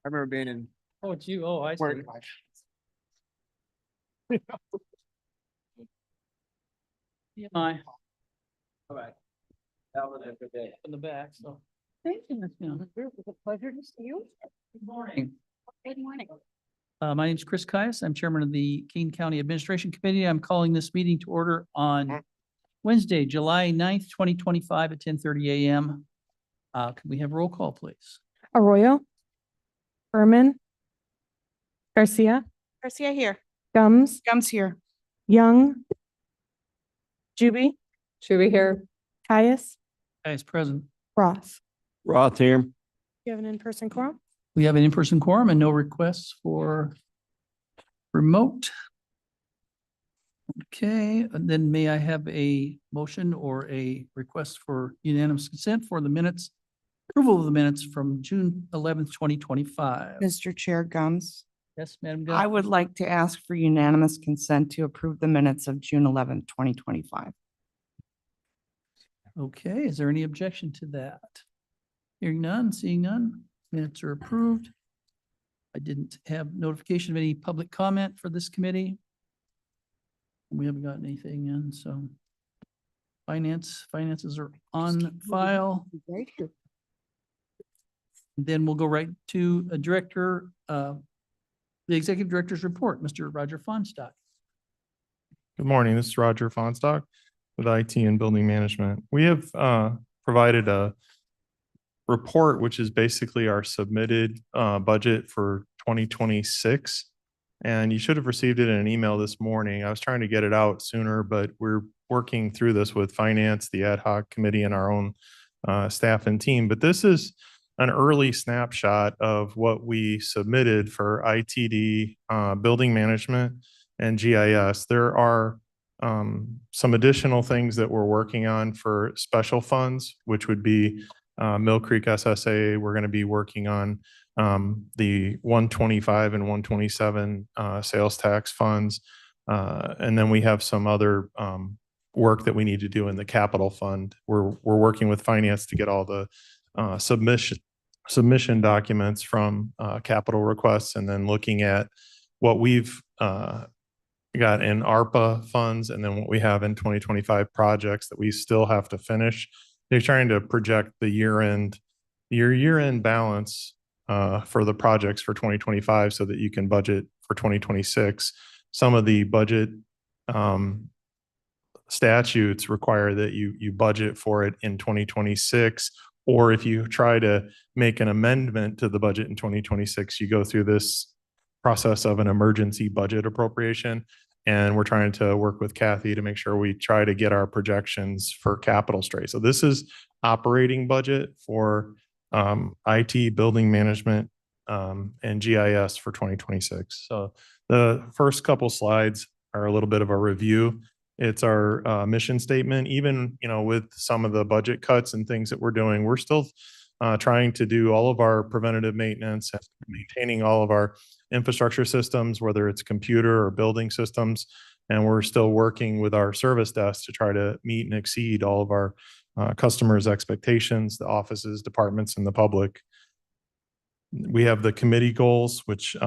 I remember being in. Oh, it's you. Oh, I see. My. All right. That was every day. In the back, so. Thank you, Ms. Yeah. Miller. It's a pleasure to see you. Good morning. Good morning. My name is Chris Caius. I'm chairman of the Kane County Administration Committee. I'm calling this meeting to order on Wednesday, July 9th, 2025 at 10:30 a.m. Can we have roll call, please? Arroyo, Berman, Garcia, Garcia here. Gums, Gums here. Young, Juby, Should here? Caius, Guys present. Roth. Roth here. You have an in-person quorum? We have an in-person quorum and no requests for remote. Okay, and then may I have a motion or a request for unanimous consent for the minutes, approval of the minutes from June 11th, 2025. Mr. Chair Gums, Yes, Madam I Gus? would like to ask for unanimous consent to approve the minutes of June 11th, 2025. Okay, is there any objection to that? Hearing none, seeing none, minutes are approved. I didn't have notification of any public comment for this committee. We haven't gotten anything in, so. Finances are on file. Right here. Then we'll go right to a director, the executive director's report, Mr. Roger Fonstock. Good morning. This is Roger Fonstock with IT and Building Management. We have provided a report, which is basically our submitted budget for 2026. And you should have received it in an email this morning. I was trying to get it out sooner, but we're working through this with finance, the ad hoc committee, and our own staff and team. But this is an early snapshot of what we submitted for ITD, building management, and GIS. There are some additional things that we're working on for special funds, which would be Mill Creek SSA. We're going to be working on the 125 and 127 sales tax funds. And then we have some other work that we need to do in the capital fund. We're working with finance to get all the submission documents from capital requests, and then looking at what we've got in ARPA funds, and then what we have in 2025 projects that we still have to finish. They're trying to project the year-end balance for the projects for 2025 so that you can budget for 2026. Some of the budget statutes require that you budget for it in 2026, or if you try to make an amendment to the budget in 2026, you go through this process of an emergency budget appropriation. And we're trying to work with Kathy to make sure we try to get our projections for capital straight. So this is operating budget for IT, building management, and GIS for 2026. So the first couple slides are a little bit of a review. It's our mission statement. Even, with some of the budget cuts and things that we're doing, we're still trying to do all of our preventative maintenance and maintaining all of our infrastructure systems, whether it's computer or building systems. And we're still working with our service desk to try to meet and exceed all of our customers' expectations, the offices, departments, and the public. We have the committee goals, which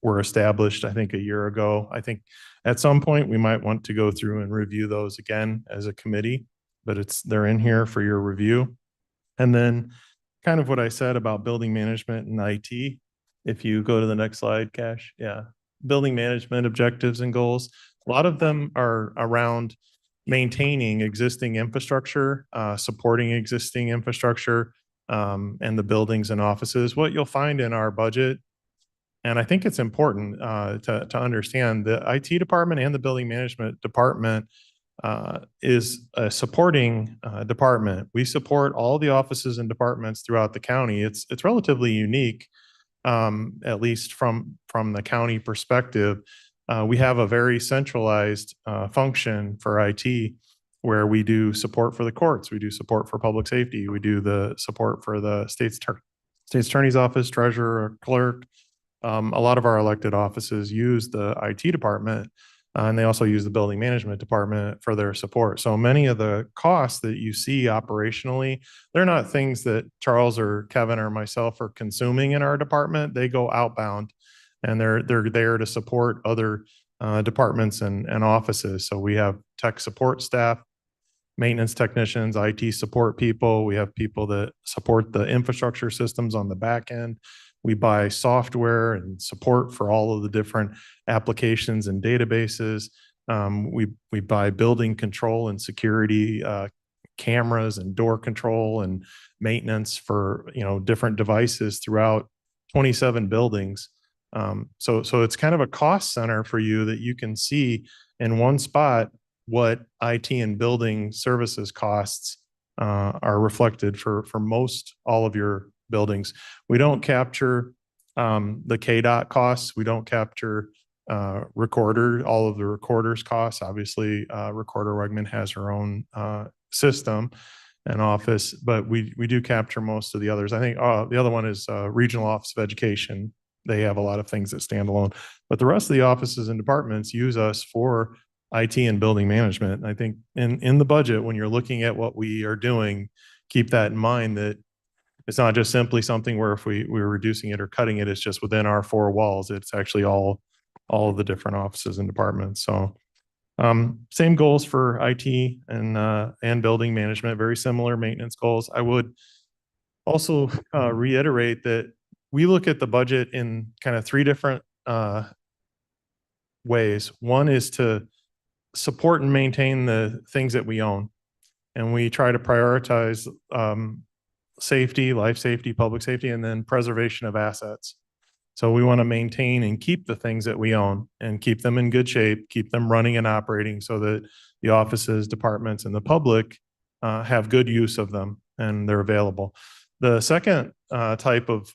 were established, I think, a year ago. I think at some point we might want to go through and review those again as a committee, but they're in here for your review. And then kind of what I said about building management and IT. If you go to the next slide, Cash. Yeah. Building management objectives and goals. A lot of them are around maintaining existing infrastructure, supporting existing infrastructure, and the buildings and offices. What you'll find in our budget, and I think it's important to understand, the IT department and the building management department is a supporting department. We support all the offices and departments throughout the county. It's relatively unique, at least from the county perspective. We have a very centralized function for IT, where we do support for the courts, we do support for public safety, we do the support for the state's attorney's office, treasurer, clerk. A lot of our elected offices use the IT department. And they also use the building management department for their support. So many of the costs that you see operationally, they're not things that Charles or Kevin or myself are consuming in our department. They go outbound and they're there to support other departments and offices. So we have tech support staff, maintenance technicians, IT support people. We have people that support the infrastructure systems on the back end. We buy software and support for all of the different applications and databases. We buy building control and security cameras and door control and maintenance for different devices throughout 27 buildings. So it's kind of a cost center for you that you can see in one spot what IT and building services costs are reflected for most all of your buildings. We don't capture the KDOT costs. We don't capture all of the recorders costs. Obviously, Recorder Wegman has her own system and office, but we do capture most of the others. I think the other one is Regional Office of Education. They have a lot of things that stand alone, but the rest of the offices and departments use us for IT and building management. And I think in the budget, when you're looking at what we are doing, keep that in mind, that it's not just simply something where if we're reducing it or cutting it, it's just within our four walls. It's actually all of the different offices and departments. So same goals for IT and building management, very similar maintenance goals. I would also reiterate that we look at the budget in kind of three different ways. One is to support and maintain the things that we own. And we try to prioritize safety, life safety, public safety, and then preservation of assets. So we want to maintain and keep the things that we own and keep them in good shape, keep them running and operating so that the offices, departments, and the public have good use of them and they're available. The second type of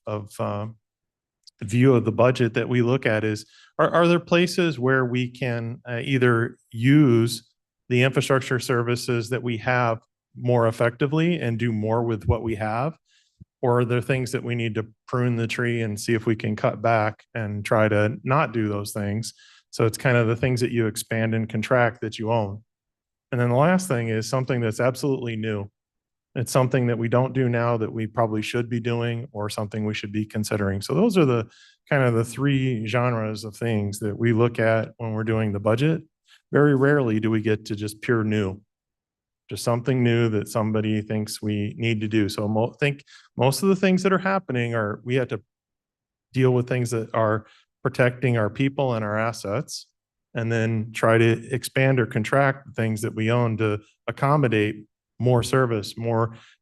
view of the budget that we look at is, are there places where we can either use the infrastructure services that we have more effectively and do more with what we have? Or are there things that we need to prune the tree and see if we can cut back and try to not do those things? So it's kind of the things that you expand and contract that you own. And then the last thing is something that's absolutely new. It's something that we don't do now that we probably should be doing, or something we should be considering. So those are the kind of the three genres of things that we look at when we're doing the budget. Very rarely do we get to just pure new, just something new that somebody thinks we need to do. So think most of the things that are happening are, we have to deal with things that are protecting our people and our assets, and then try to expand or contract the things that we own to accommodate more service,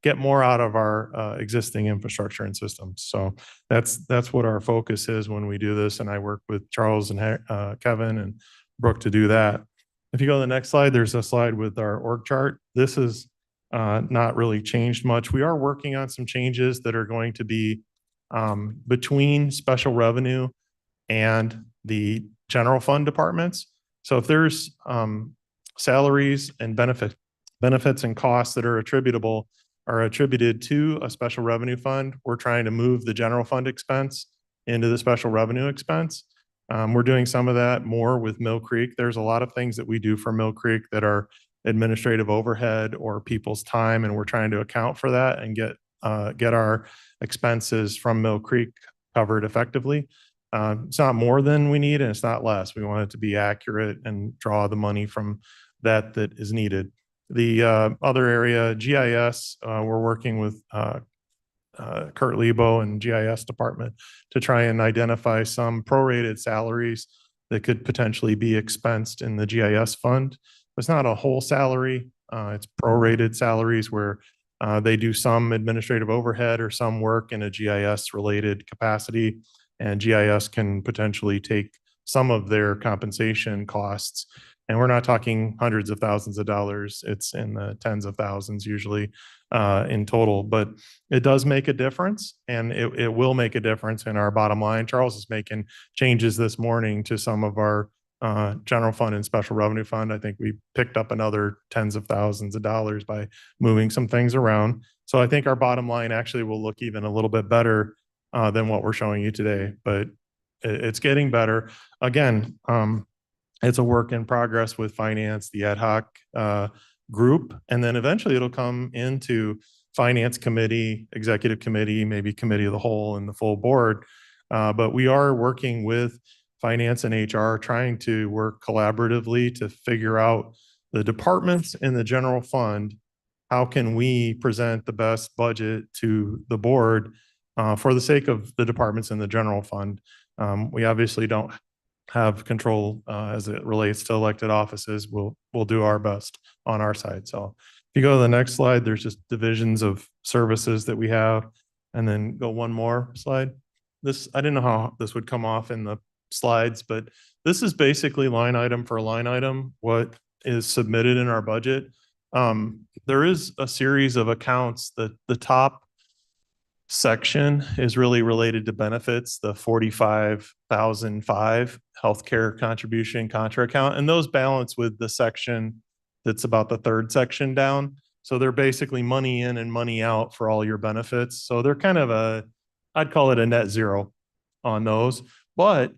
get more out of our existing infrastructure and systems. So that's what our focus is when we do this. And I work with Charles and Kevin and Brooke to do that. If you go to the next slide, there's a slide with our org chart. This is not really changed much. We are working on some changes that are going to be between special revenue and the general fund departments. So if there's salaries and benefits and costs that are attributed to a special revenue fund, we're trying to move the general fund expense into the special revenue expense. We're doing some of that more with Mill Creek. There's a lot of things that we do for Mill Creek that are administrative overhead or people's time, and we're trying to account for that and get our expenses from Mill Creek covered effectively. It's not more than we need, and it's not less. We want it to be accurate and draw the money from that is needed. The other area, GIS, we're working with Kurt Lebo and GIS department to try and identify some prorated salaries that could potentially be expensed in the GIS fund. It's not a whole salary. It's prorated salaries where they do some administrative overhead or some work in a GIS related capacity, and GIS can potentially take some of their compensation costs. And we're not talking hundreds of thousands of dollars. It's in the tens of thousands usually in total, but it does make a difference, and it will make a difference in our bottom line. Charles is making changes this morning to some of our general fund and special revenue fund. I think we picked up another tens of thousands of dollars by moving some things around. So I think our bottom line actually will look even a little bit better than what we're showing you today, but it's getting better. Again, it's a work in progress with finance, the ad hoc group, and then eventually it'll come into finance committee, executive committee, maybe committee of the whole and the full board. But we are working with finance and HR, trying to work collaboratively to figure out the departments in the general fund. How can we present the best budget to the board for the sake of the departments in the general fund? We obviously don't have control as it relates to elected offices. We'll do our best on our side. So if you go to the next slide, there's just divisions of services that we have, and then go one more slide. This, I didn't know how this would come off in the slides, but this is basically line item for line item, what is submitted in our budget. There is a series of accounts that the top section is really related to benefits, the 45,005 healthcare contribution contra account, and those balance with the section that's about the third section down. So they're basically money in and money out for all your benefits. So they're kind of I'd call it a net zero on those. But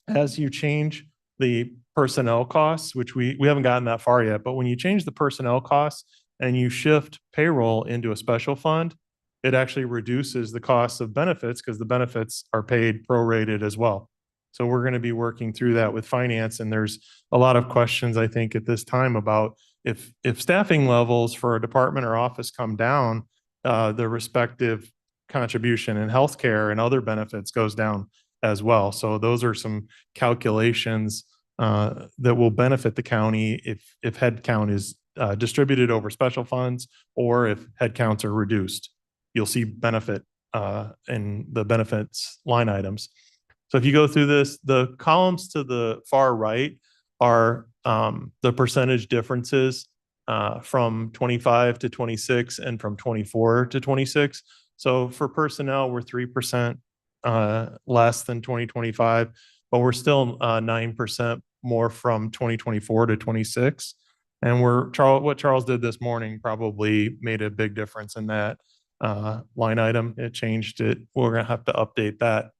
as you change the personnel costs, which we haven't gotten that far yet, but when you change the personnel costs and you shift payroll into a special fund, it actually reduces the cost of benefits because the benefits are paid prorated as well. So we're going to be working through that with finance. And there's a lot of questions, I think, at this time about if staffing levels for a department or office come down, the respective contribution in healthcare and other benefits goes down as well. So those are some calculations that will benefit the county if headcount is distributed over special funds, or if headcounts are reduced. You'll see benefit in the benefits line items. So if you go through this, the columns to the far right are the percentage differences from 25 to 26 and from 24 to 26. So for personnel, we're 3% less than 2025, but we're still 9% more from 2024 to 26. And what Charles did this morning probably made a big difference in that line item. It changed it. We're going to have to update that.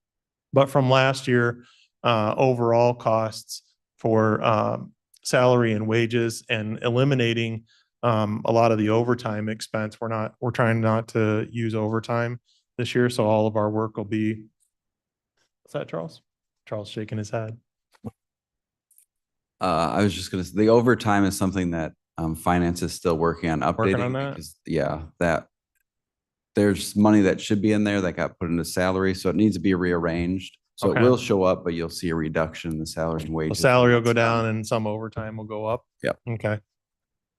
But from last year, overall costs for salary and wages and eliminating a lot of the overtime expense. We're trying not to use overtime this year. So all of our work will be, what's that, Charles? Charles shaking his head. I was just gonna say, the overtime is something that finance is still working on Working updating. on that? Because, yeah, that there's money that should be in there that got put into salary, so it needs to be rearranged. So Okay. it will show up, but you'll see a reduction in the salary and The wages. salary will go That's down done. and some overtime will go up. Yep. Okay.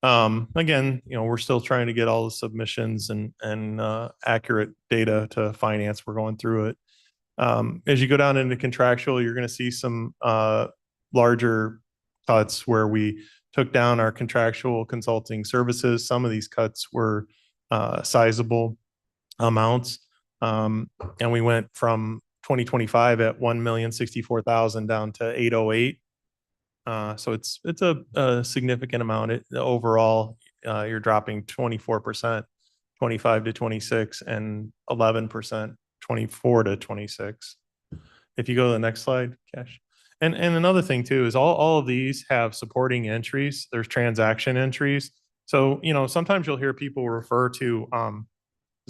Again, we're still trying to get all the submissions and accurate data to finance. We're going through it. As you go down into contractual, you're going to see some larger cuts where we took down our contractual consulting services. Some of these cuts were sizable amounts. And we went from 2025 at 1,064,000 down to 808. So it's a significant amount. Overall, you're dropping 24%, 25 to 26, and 11%, 24 to 26. If you go to the next slide, Cash. And another thing too is all of these have supporting entries. There's transaction entries. So, sometimes you'll hear people refer to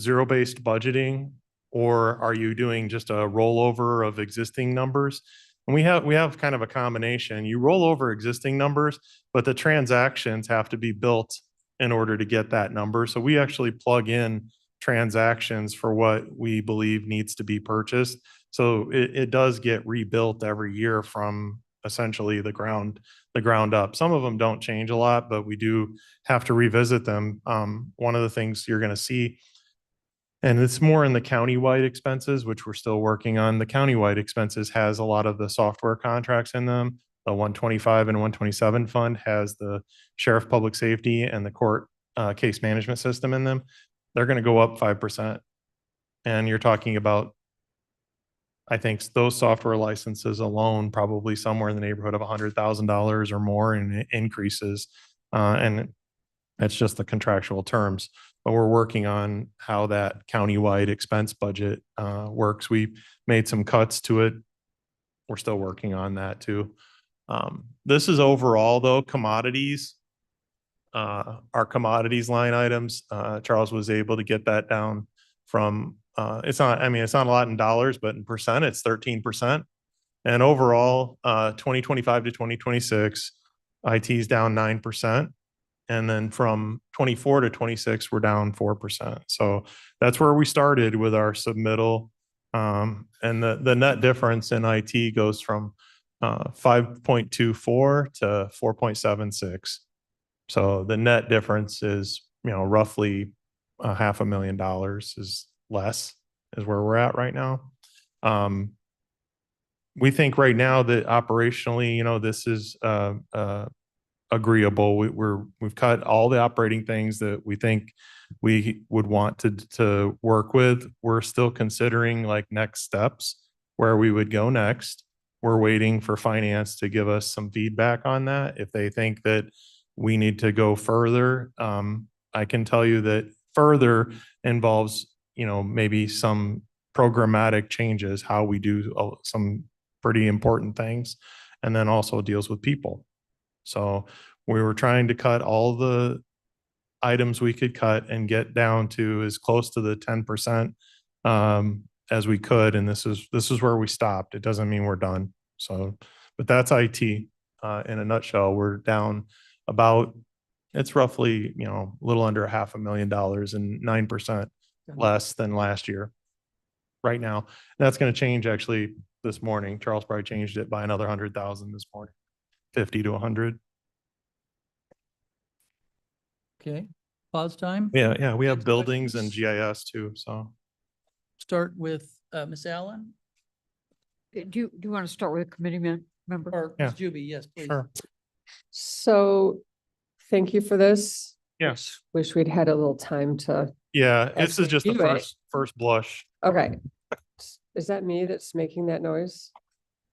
zero-based budgeting, or are you doing just a rollover of existing numbers? And we have kind of a combination. You roll over existing numbers, but the transactions have to be built in order to get that number. So we actually plug in transactions for what we believe needs to be purchased. So it does get rebuilt every year from essentially the ground up. Some of them don't change a lot, but we do have to revisit them. One of the things you're going to see, and it's more in the countywide expenses, which we're still working on. The countywide expenses has a lot of the software contracts in them. The 125 and 127 fund has the sheriff public safety and the court case management system in them. They're going to go up 5%. And you're talking about, I think those software licenses alone, probably somewhere in the neighborhood of $100,000 or more in increases. And that's just the contractual terms. But we're working on how that countywide expense budget works. We made some cuts to it. We're still working on that too. This is overall though, commodities. Our commodities line items, Charles was able to get that down from, it's not a lot in dollars, but in percent, it's 13%. And overall, 2025 to 2026, IT is down 9%. And then from 24 to 26, we're down 4%. So that's where we started with our submittal. And the net difference in IT goes from 5.24 to 4.76. So the net difference is, roughly $500,000 is less is where we're at right now. We think right now that operationally, this is agreeable. We've cut all the operating things that we think we would want to work with. We're still considering like next steps where we would go next. We're waiting for finance to give us some feedback on that. If they think that we need to go further, I can tell you that further involves, maybe some programmatic changes, how we do some pretty important things, and then also deals with people. So we were trying to cut all the items we could cut and get down to as close to the 10% as we could. And this is where we stopped. It doesn't mean we're done. So, but that's IT in a nutshell. We're down about, it's roughly, a little under $500,000 and 9% less than last year right now. And that's going to change actually this morning. Charles probably changed it by another 100,000 this morning, 50 to 100. Okay, pause time. Yeah, we have Any buildings and questions? GIS too, so. Start with Ms. Allen Do you want to start with a committee member? or Ms. Juby? Yes, please. Sure. So thank you for this. Yes. Wish we'd had a little time to, Yeah, this As is just the we do it. first blush. okay. Is that me that's making that noise?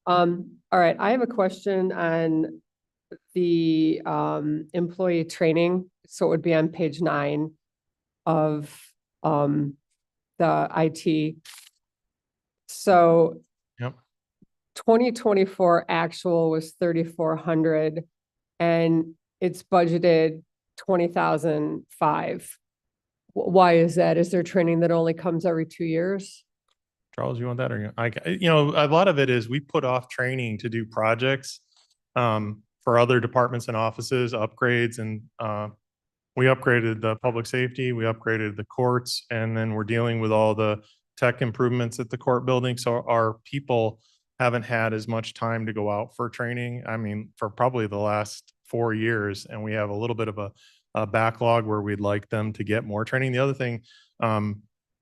All right, I have a question on the employee training. So it would be on page 9 of the IT. So Yep. 2024 actual was 3,400 and it's budgeted 20,005. Why is that? Is there training that only comes every 2 years? Charles, you want that or a lot of it is we put off training to do projects for other departments and offices, upgrades, and we upgraded the public safety, we upgraded the courts, and then we're dealing with all the tech improvements at the court building. So our people haven't had as much time to go out for training. For probably the last 4 years, and we have a little bit of a backlog where we'd like them to get more training. The other thing,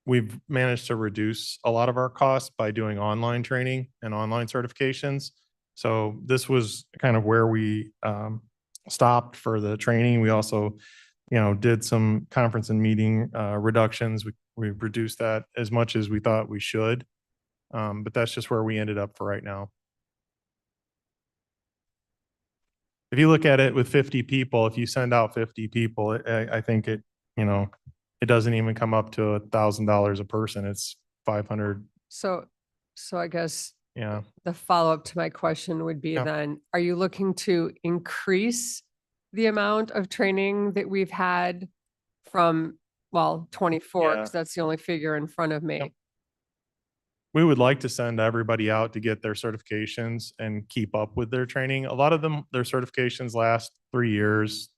we've managed to reduce a lot of our costs by doing online training and online certifications. So this was kind of where we stopped for the training. We also, did some conference and meeting reductions. We reduced that as much as we thought we should. But that's just where we ended up for right now. If you look at it with 50 people, if you send out 50 people, I think it doesn't even come up to $1,000 a person. It's 500. So I guess Yeah. the follow-up to my question would be Yeah. then, are you looking to increase the amount of training that we've had from, 24, Yeah. because that's the only figure in front of me? Yep. We would like to send everybody out to get their certifications and keep up with their training. A lot of them, their certifications last 3 years,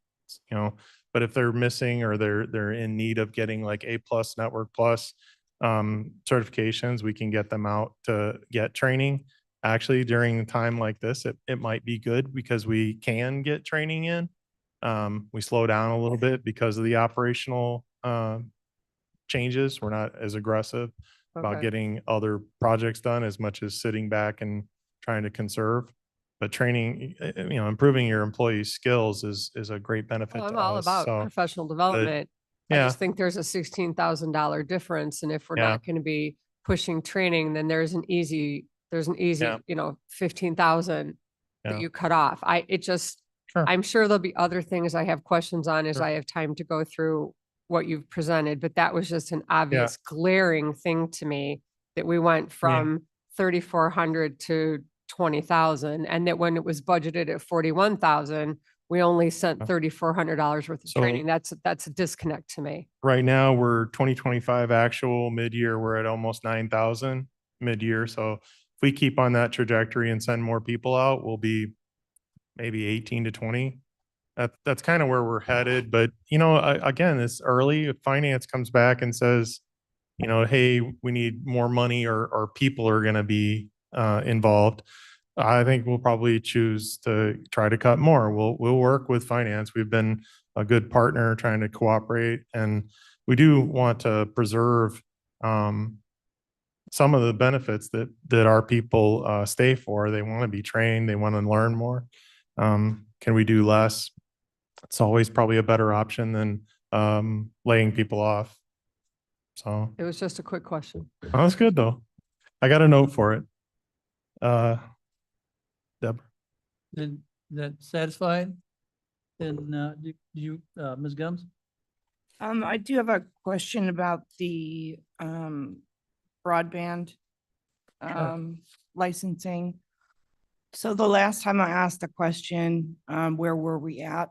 but if they're missing or they're in need of getting like A+ Network Plus certifications, we can get them out to get training. Actually, during a time like this, it might be good because we can get training in. We slow down a little bit because of the operational changes. We're not as aggressive about Okay. getting other projects done as much as sitting back and trying to conserve. But training, improving your employees' skills is a great benefit Well, to I'm all us. about So, professional development. I yeah, just think there's a $16,000 difference. And if we're Yeah. not going to be pushing training, then there's an easy, Yeah. 15,000 Yeah. that you cut off. Sure. I'm sure there'll be other things I have questions on as Sure. I have time to go through what you've presented, but that was just an obvious glaring thing to me that we went from 3,400 to 20,000 and that when it was budgeted at 41,000, we only sent $3,400 worth of So- training. That's a disconnect to me. Right now, we're 2025 actual, mid-year, we're at almost 9,000 mid-year. So if we keep on that trajectory and send more people out, we'll be maybe 18 to 20. That's kind of where we're headed. But, again, it's early. If finance comes back and says, hey, we need more money or people are going to be involved, I think we'll probably choose to try to cut more. We'll work with finance. We've been a good partner trying to cooperate, and we do want to preserve some of the benefits that our people stay for. They want to be trained. They want to learn more. Can we do less? It's always probably a better option than laying people off. So It was just a quick question. that's good though. I got a note for it. Deborah. Then that satisfied? Then, do you, Ms. Gums? I do have a question about the broadband licensing. So the last time I asked a question, where were we at?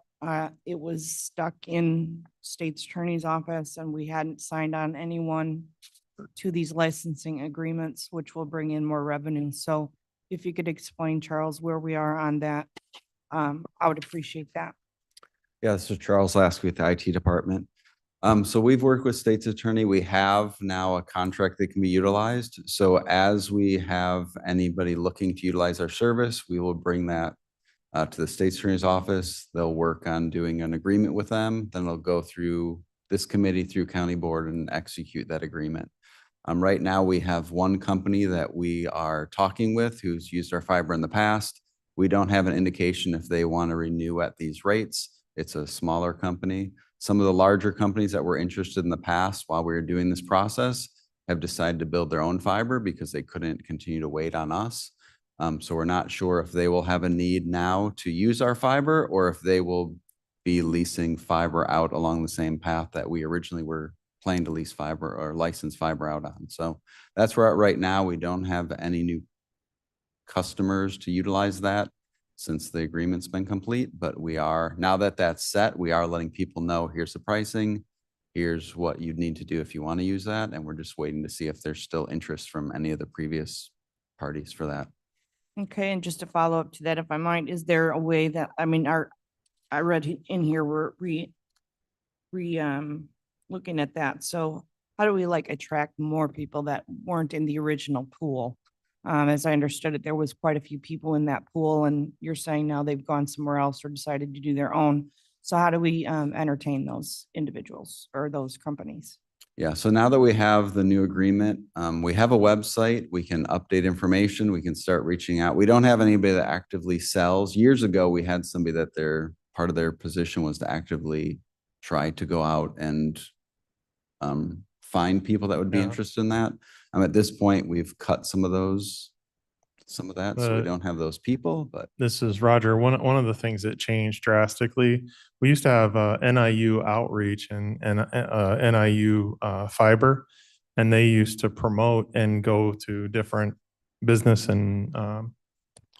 It was stuck in state's attorney's office and we hadn't signed on anyone to these licensing agreements, which will bring in more revenue. So if you could explain, Charles, where we are on that, I would appreciate that. Yeah, this is Charles Lasky with the IT department. So we've worked with state's attorney. We have now a contract that can be utilized. So as we have anybody looking to utilize our service, we will bring that to the state's attorney's office. They'll work on doing an agreement with them. Then it'll go through this committee, through county board, and execute that agreement. Right now, we have one company that we are talking with who's used our fiber in the past. We don't have an indication if they want to renew at these rates. It's a smaller company. Some of the larger companies that were interested in the past while we were doing this process have decided to build their own fiber because they couldn't continue to wait on us. So we're not sure if they will have a need now to use our fiber or if they will be leasing fiber out along the same path that we originally were planning to lease fiber or license fiber out on. So that's where we're at right now. We don't have any new customers to utilize that since the agreement's been complete, but we are, now that that's set, we are letting people know, here's the pricing, here's what you'd need to do if you want to use that. And we're just waiting to see if there's still interest from any of the previous parties for that. Okay, and just to follow up to that, if I might, is there a way that, I mean, I read in here, we're looking at that. So how do we attract more people that weren't in the original pool? As I understood it, there was quite a few people in that pool and you're saying now they've gone somewhere else or decided to do their own. So how do we entertain those individuals or those companies? Yeah, so now that we have the new agreement, we have a website, we can update information, we can start reaching out. We don't have anybody that actively sells. Years ago, we had somebody that part of their position was to actively try to go out and find people that would be Yeah. interested in that. At this point, we've cut some of that, so we Uh, don't have those people, but This is Roger. One of the things that changed drastically, we used to have NIU outreach and NIU fiber, and they used to promote and go to different business and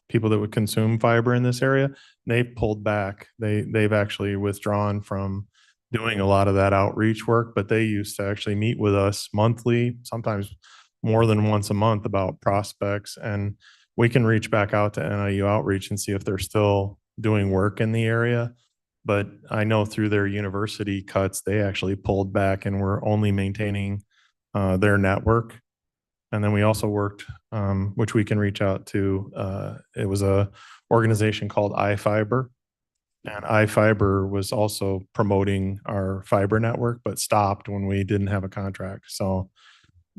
people that would consume fiber in this area. They've pulled back. They've actually withdrawn from doing a lot of that outreach work, but they used to actually meet with us monthly, sometimes more than once a month, about prospects. And we can reach back out to NIU outreach and see if they're still doing work in the area. But I know through their university cuts, they actually pulled back and were only maintaining their network. And then we also worked, which we can reach out to. It was a organization called iFiber. And iFiber was also promoting our fiber network, but stopped when we didn't have a contract. So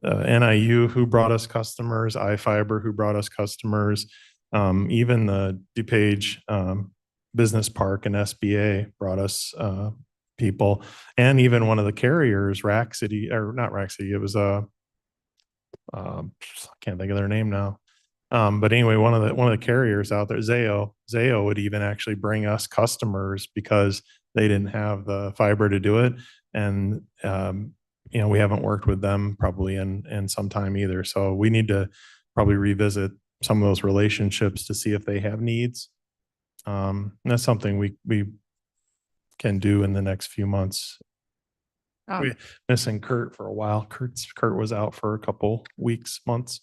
NIU, who brought us customers, iFiber, who brought us customers, even the DuPage Business Park and SBA brought us people, and even one of the carriers, Rack City, or not Rack City, it was I can't think of their name now. But anyway, one of the carriers out there, Zayo would even actually bring us customers because they didn't have the fiber to do it. And we haven't worked with them probably in some time either. So we need to probably revisit some of those relationships to see if they have needs. And that's something we can do in the next few months. We missing Kurt for a while. Kurt was out for a couple weeks, months.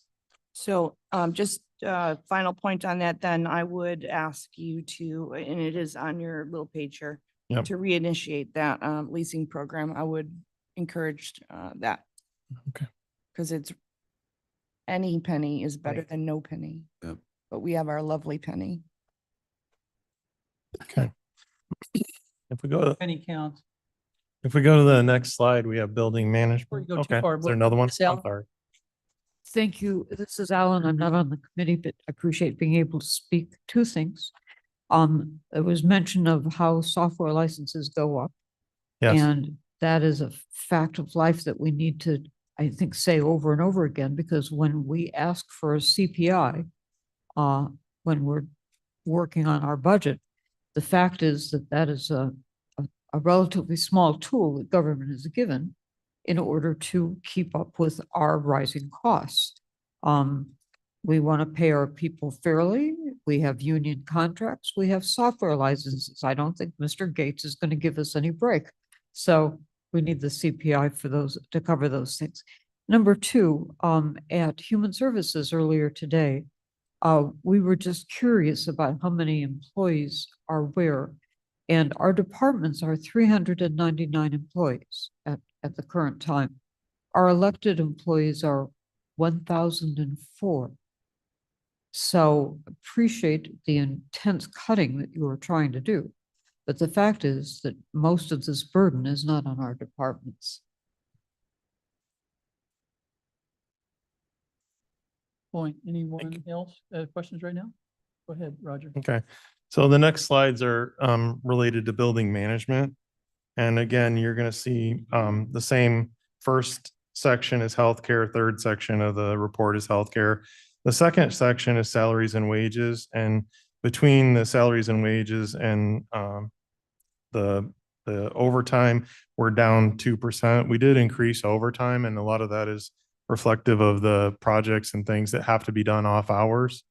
So just final point on that, then I would ask you to, and it is on your little page here, Yep. to reinitiate that leasing program. I would encourage that. Okay. Because it's any penny is better Right. than no penny. Yep. But we have our lovely penny. Okay. If we go to Penny count. the next slide, we have building Before management. you go too Okay, far, is there what- another one? Ms. Allen? I'm sorry. Thank you. This is Alan. I'm not on the committee, but I appreciate being able to speak. Two things. There was mention of how software licenses go up. Yes, And that is a fact of life that we need to, I think, say over and over again, because when we ask for a CPI, when we're working on our budget, the fact is that that is a relatively small tool that government is given in order to keep up with our rising costs. We want to pay our people fairly. We have union contracts. We have software licenses. I don't think Mr. Gates is going to give us any break. So we need the CPI for those, to cover those things. Number two, at Human Services earlier today, we were just curious about how many employees are where. And our departments are 399 employees at the current time. Our elected employees are 1,004. So appreciate the intense cutting that you are trying to do. But the fact is that most of this burden is not on our departments. Point. Anyone else? Questions right now? Go ahead, Roger. okay. So the next slides are related to building management. And again, you're going to see the same first section is healthcare, third section of the report is healthcare. The second section is salaries and wages. And between the salaries and wages and the overtime, we're down 2%. We did increase overtime, and a lot of that is reflective of the projects and things that have to be done off hours.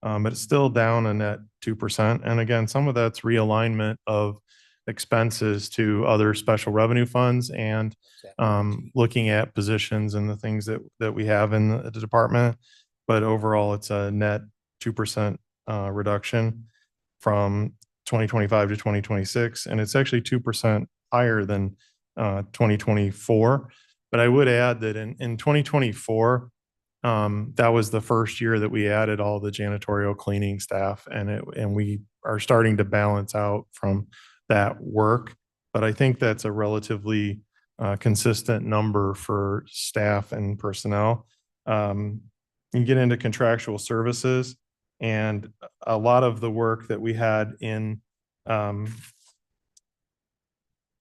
But it's still down a net 2%. And again, some of that's realignment of expenses to other special revenue funds and looking at positions and the things that we have in the department. But overall, it's a net 2% reduction from 2025 to 2026. And it's actually 2% higher than 2024. But I would add that in 2024, that was the first year that we added all the janitorial cleaning staff, and we are starting to balance out from that work. But I think that's a relatively consistent number for staff and personnel. You get into contractual services, and a lot of the work that we had in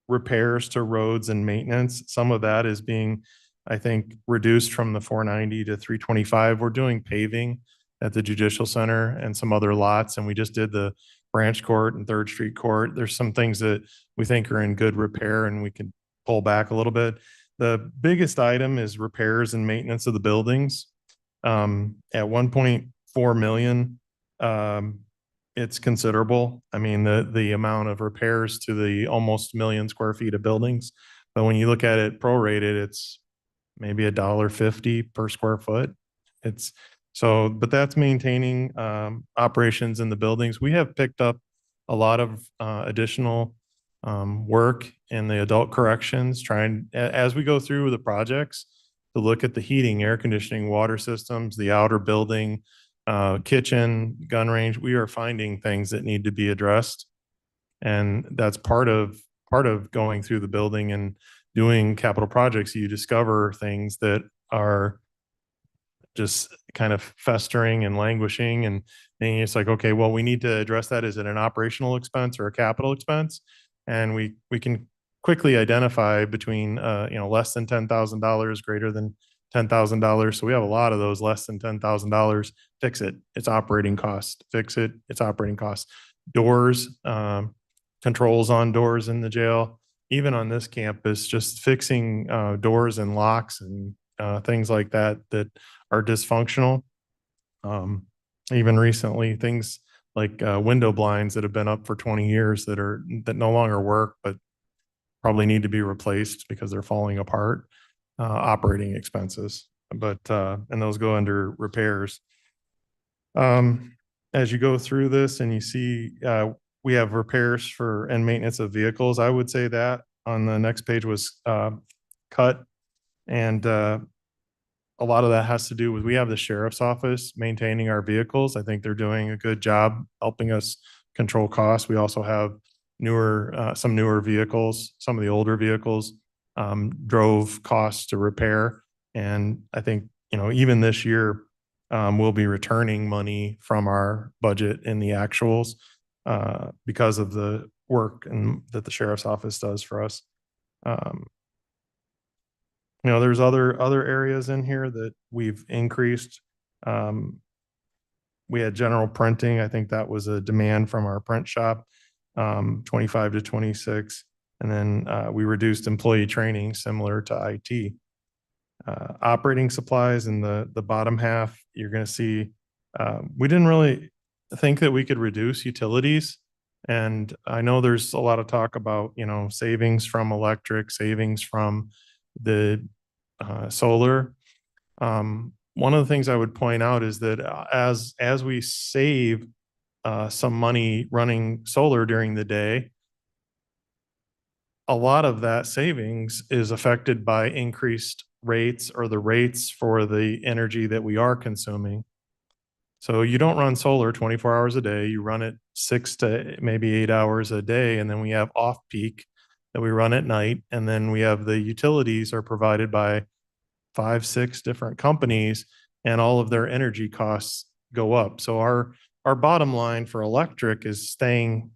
repairs to roads and maintenance, some of that is being, I think, reduced from the 490 to 325. We're doing paving at the Judicial Center and some other lots, and we just did the Branch Court and Third Street Court. There's some things that we think are in good repair and we can pull back a little bit. The biggest item is repairs and maintenance of the buildings. At 1.4 million, it's considerable. I mean, the amount of repairs to the almost 1 million square feet of buildings. But when you look at it prorated, it's maybe $1.50 per square foot. It's so, but that's maintaining operations in the buildings. We have picked up a lot of additional work in the adult corrections, trying as we go through the projects to look at the heating, air conditioning, water systems, the outer building, kitchen, gun range. We are finding things that need to be addressed. And that's part of going through the building and doing capital projects. You discover things that are just kind of festering and languishing, and then it's like, okay, well, we need to address that. Is it an operational expense or a capital expense? And we can quickly identify between less than $10,000, greater than $10,000. So we have a lot of those less than $10,000. Fix it, it's operating cost. Fix it, it's operating cost. Doors, controls on doors in the jail, even on this campus, just fixing doors and locks and things like that that are dysfunctional. Even recently, things like window blinds that have been up for 20 years that no longer work, but probably need to be replaced because they're falling apart, operating expenses, but, and those go under repairs. As you go through this and you see, we have repairs for and maintenance of vehicles, I would say that on the next page was, cut. And, a lot of that has to do with, we have the sheriff's office maintaining our vehicles. I think they're doing a good job helping us control costs. We also have some newer vehicles. Some of the older vehicles drove costs to repair. And I think, even this year, we'll be returning money from our budget in the actuals because of the work that the sheriff's office does for us. There's other areas in here that we've increased. We had general printing. I think that was a demand from our print shop, 25 to 26. And then we reduced employee training similar to IT. Operating supplies in the bottom half, you're going to see, we didn't really think that we could reduce utilities. And I know there's a lot of talk about, savings from electric, savings from the solar. One of the things I would point out is that as we save some money running solar during the day, a lot of that savings is affected by increased rates or the rates for the energy that we are consuming. So you don't run solar 24 hours a day, you run it 6 to maybe 8 hours a day, and then we have off peak that we run at night. And then we have the utilities are provided by 5, 6 different companies, and all of their energy costs go up. So our bottom line for electric is staying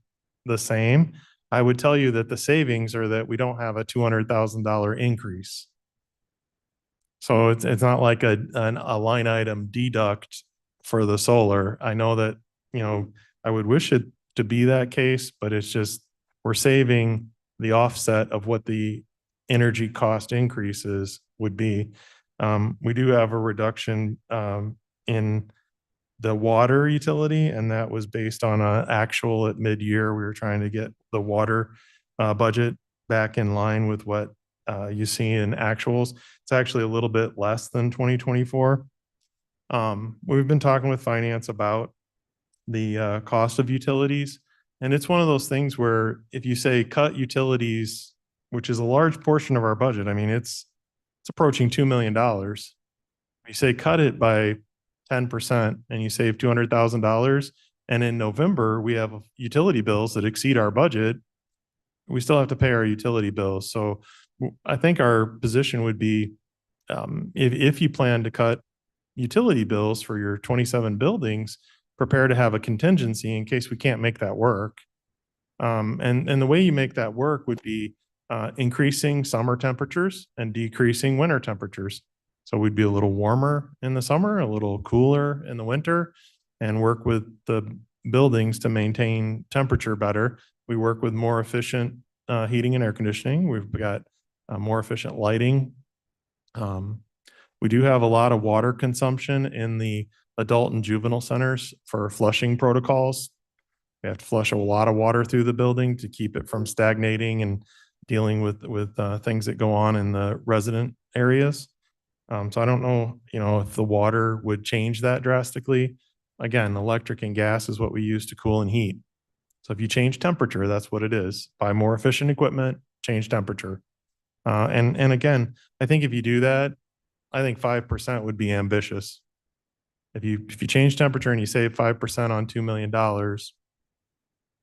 the same. I would tell you that the savings are that we don't have a $200,000 increase. So it's not like a line item deduct for the solar. I know that, I would wish it to be that case, but it's just, we're saving the offset of what the energy cost increases would be. We do have a reduction in the water utility, and that was based on an actual at mid-year. We were trying to get the water budget back in line with what you see in actuals. It's actually a little bit less than 2024. We've been talking with finance about the cost of utilities. And it's one of those things where if you say cut utilities, which is a large portion of our budget, I mean, it's approaching $2 million. You say cut it by 10% and you save $200,000. And in November, we have utility bills that exceed our budget. We still have to pay our utility bills. So I think our position would be, if you plan to cut utility bills for your 27 buildings, prepare to have a contingency in case we can't make that work. And the way you make that work would be increasing summer temperatures and decreasing winter temperatures. So we'd be a little warmer in the summer, a little cooler in the winter, and work with the buildings to maintain temperature better. We work with more efficient heating and air conditioning. We've got more efficient lighting. We do have a lot of water consumption in the adult and juvenile centers for flushing protocols. We have to flush a lot of water through the building to keep it from stagnating and dealing with things that go on in the resident areas. So I don't know, if the water would change that drastically. Again, electric and gas is what we use to cool and heat. So if you change temperature, that's what it is. Buy more efficient equipment, change temperature. And again, I think if you do that, I think 5% would be ambitious. If you change temperature and you save 5% on $2 million,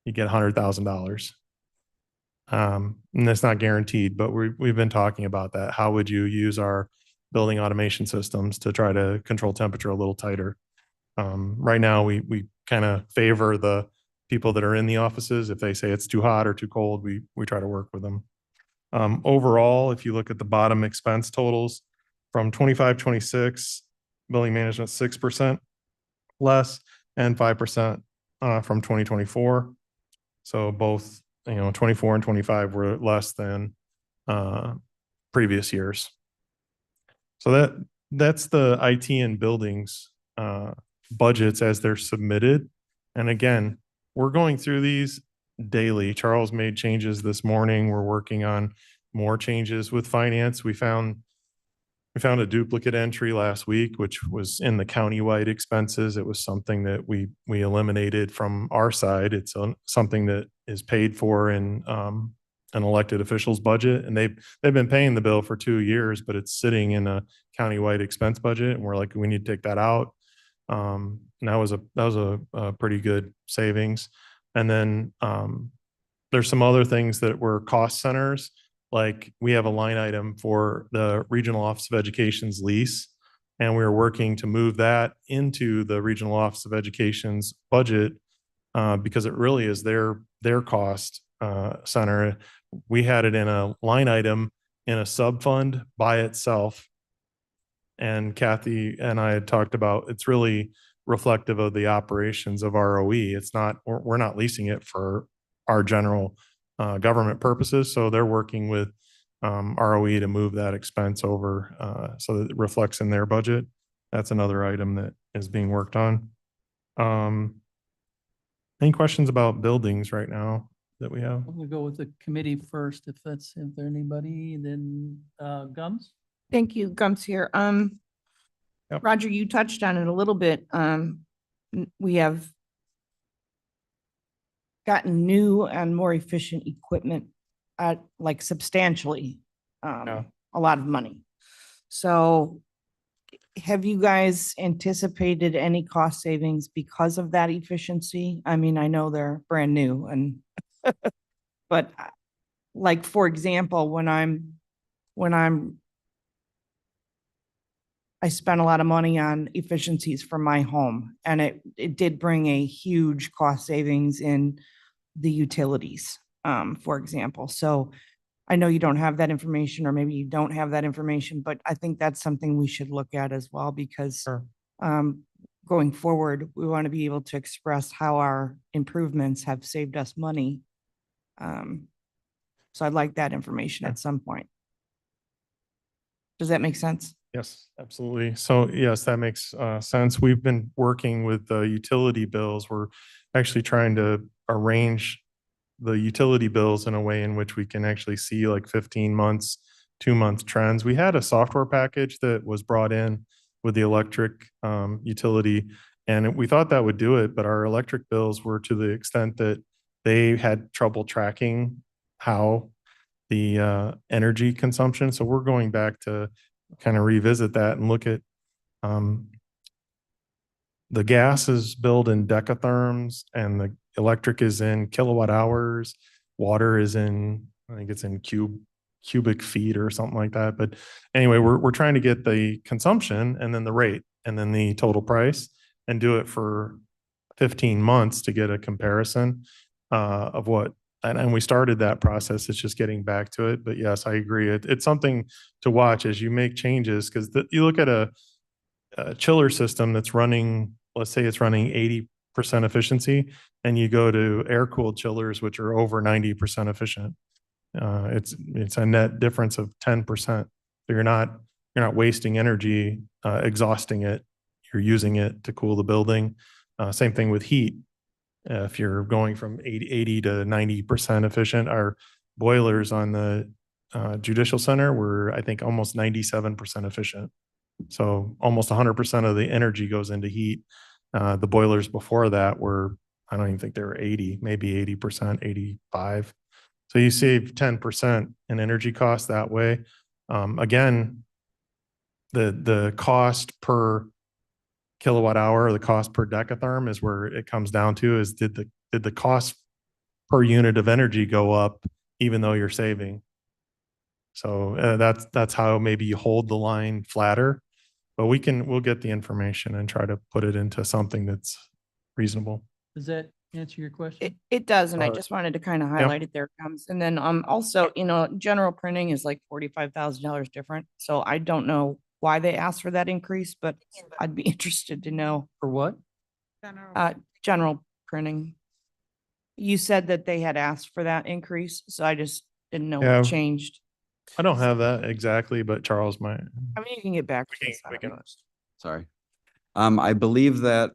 you get $100,000. And that's not guaranteed, but we've been talking about that. How would you use our building automation systems to try to control temperature a little tighter? Right now, we kind of favor the people that are in the offices. If they say it's too hot or too cold, we try to work with them. Overall, if you look at the bottom expense totals from 25-26, building management 6% less and 5% from 2024. So both, 24 and 25 were less than previous years. So that's the IT and buildings budgets as they're submitted. And again, we're going through these daily. Charles made changes this morning. We're working on more changes with finance. We found a duplicate entry last week, which was in the countywide expenses. It was something that we eliminated from our side. It's something that is paid for in an elected official's budget, and they've been paying the bill for 2 years, but it's sitting in a countywide expense budget, and we're like, we need to take that out. And that was a pretty good savings. And then there's some other things that were cost centers. Like we have a line item for the Regional Office of Education's lease, and we were working to move that into the Regional Office of Education's budget because it really is their cost center. We had it in a line item in a sub fund by itself. And Kathy and I had talked about, it's really reflective of the operations of ROE. It's not, we're not leasing it for our general government purposes. So they're working with ROE to move that expense over so that it reflects in their budget. That's another item that is being worked on. Any questions about buildings right now that we have? We'll go with the committee first, if there anybody, and then Gums. Thank you, Gumps here. Yep. Roger, you touched on it a little bit. We have gotten new and more efficient equipment at like substantially, Yeah. a lot of money. So have you guys anticipated any cost savings because of that efficiency? I mean, I know they're brand new and, but like, for example, I spent a lot of money on efficiencies for my home, and it did bring a huge cost savings in the utilities, for example. So I know you don't have that information, or maybe you don't have that information, but I think that's something we should look at as well, because Sure. going forward, we want to be able to express how our improvements have saved us money. So I'd like that information at some point. Does that make sense? Yes, absolutely. So yes, that makes sense. We've been working with the utility bills. We're actually trying to arrange the utility bills in a way in which we can actually see like 15 months, 2-month trends. We had a software package that was brought in with the electric utility, and we thought that would do it, but our electric bills were to the extent that they had trouble tracking how the energy consumption. So we're going back to kind of revisit that and look at the gas is billed in decatherms and the electric is in kilowatt hours. Water is in, I think it's in cubic feet or something like that. But anyway, we're trying to get the consumption and then the rate and then the total price and do it for 15 months to get a comparison of what. And we started that process. It's just getting back to it. But yes, I agree. It's something to watch as you make changes, because you look at a chiller system that's running, let's say it's running 80% efficiency, and you go to air-cooled chillers, which are over 90% efficient. It's a net difference of 10%. So you're not wasting energy, exhausting it. You're using it to cool the building. Same thing with heat. If you're going from 80 to 90% efficient, our boilers on the Judicial Center were, I think, almost 97% efficient. So almost 100% of the energy goes into heat. The boilers before that were, I don't even think they were 80, maybe 80%, 85. So you save 10% in energy costs that way. Again, the cost per kilowatt hour, or the cost per decatherm is where it comes down to, is did the cost per unit of energy go up even though you're saving? So that's how maybe you hold the line flatter, but we'll get the information and try to put it into something that's reasonable. Does that answer your question? It does, and I Uh, just wanted to kind of highlight it there, Comes. And then also, general printing is like $45,000 different. So I don't know why they asked for that increase, but I'd be interested to know. For what? General printing. You said that they had asked for that increase, so I just didn't know Yeah. what changed. I don't have that exactly, but Charles might. I mean, you can get back. We to can- this. Sorry. I believe that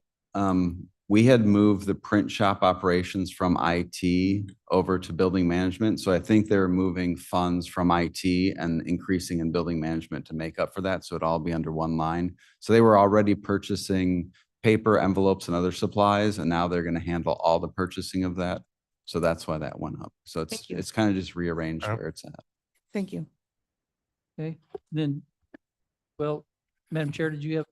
We had moved the print shop operations from IT over to building management. So I think they're moving funds from IT and increasing in building management to make up for that. So it'd all be under one line. So they were already purchasing paper, envelopes, and other supplies, and now they're going to handle all the purchasing of that. So that's why that went up. So Thank you. it's kind of just rearranged Yep. where it's at. Thank you. Okay, then, well, Madam Chair, did you have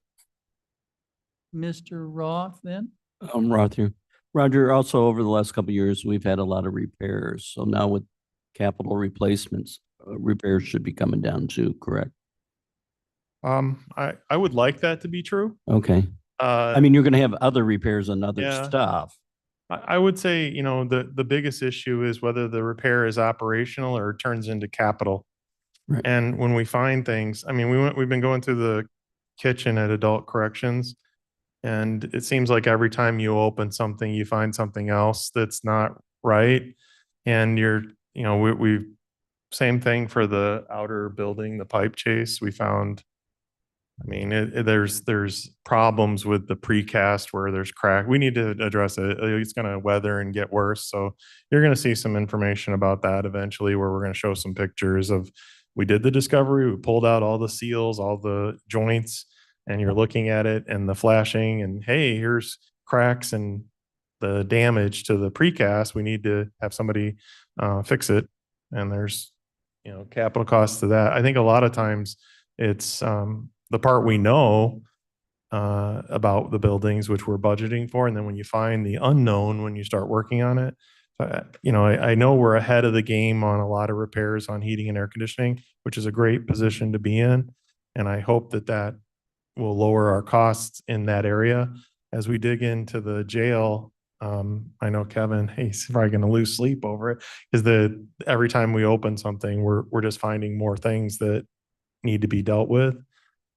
Mr. Roth then? Roger. Roger, also over the last couple of years, we've had a lot of repairs. So now with capital replacements, repairs should be coming down too, correct? I would like that to be true. Okay. I mean, you're going to have other repairs on other Yeah. stuff. I would say, you know, the biggest issue is whether the repair is operational or turns into capital. Right. And when we find things, I mean, we've been going through the kitchen at Adult Corrections. And it seems like every time you open something, you find something else that's not right. And we same thing for the outer building, the pipe chase. We found, I mean, there's problems with the precast where there's crack. We need to address it. It's going to weather and get worse. So you're going to see some information about that eventually, where we're going to show some pictures of, we did the discovery, we pulled out all the seals, all the joints, and you're looking at it and the flashing and, hey, here's cracks and the damage to the precast. We need to have somebody fix it. And there's, capital costs to that. I think a lot of times it's the part we know about the buildings, which we're budgeting for. And then when you find the unknown, when you start working on it, I know we're ahead of the game on a lot of repairs on heating and air conditioning, which is a great position to be in. And I hope that will lower our costs in that area. As we dig into the jail, I know Kevin, he's probably going to lose sleep over it, because every time we open something, we're just finding more things that need to be dealt with.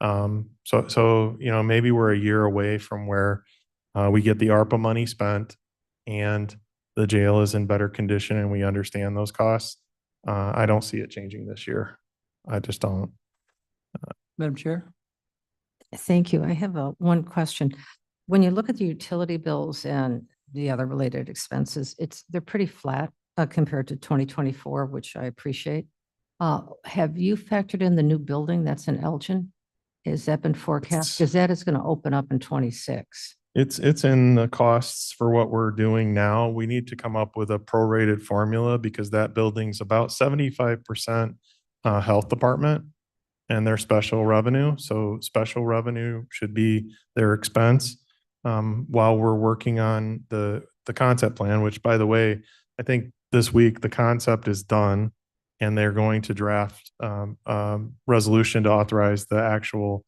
So maybe we're a year away from where we get the ARPA money spent and the jail is in better condition and we understand those costs. I don't see it changing this year. I just don't. Madam Chair? Thank you. I have one question. When you look at the utility bills and the other related expenses, they're pretty flat compared to 2024, which I appreciate. Have you factored in the new building that's in Elgin? Has that been forecast? Because that is going to open up in 26. It's in the costs for what we're doing now. We need to come up with a prorated formula because that building's about 75% health department and their special revenue. So special revenue should be their expense while we're working on the concept plan, which, by the way, I think this week the concept is done and they're going to draft resolution to authorize the actual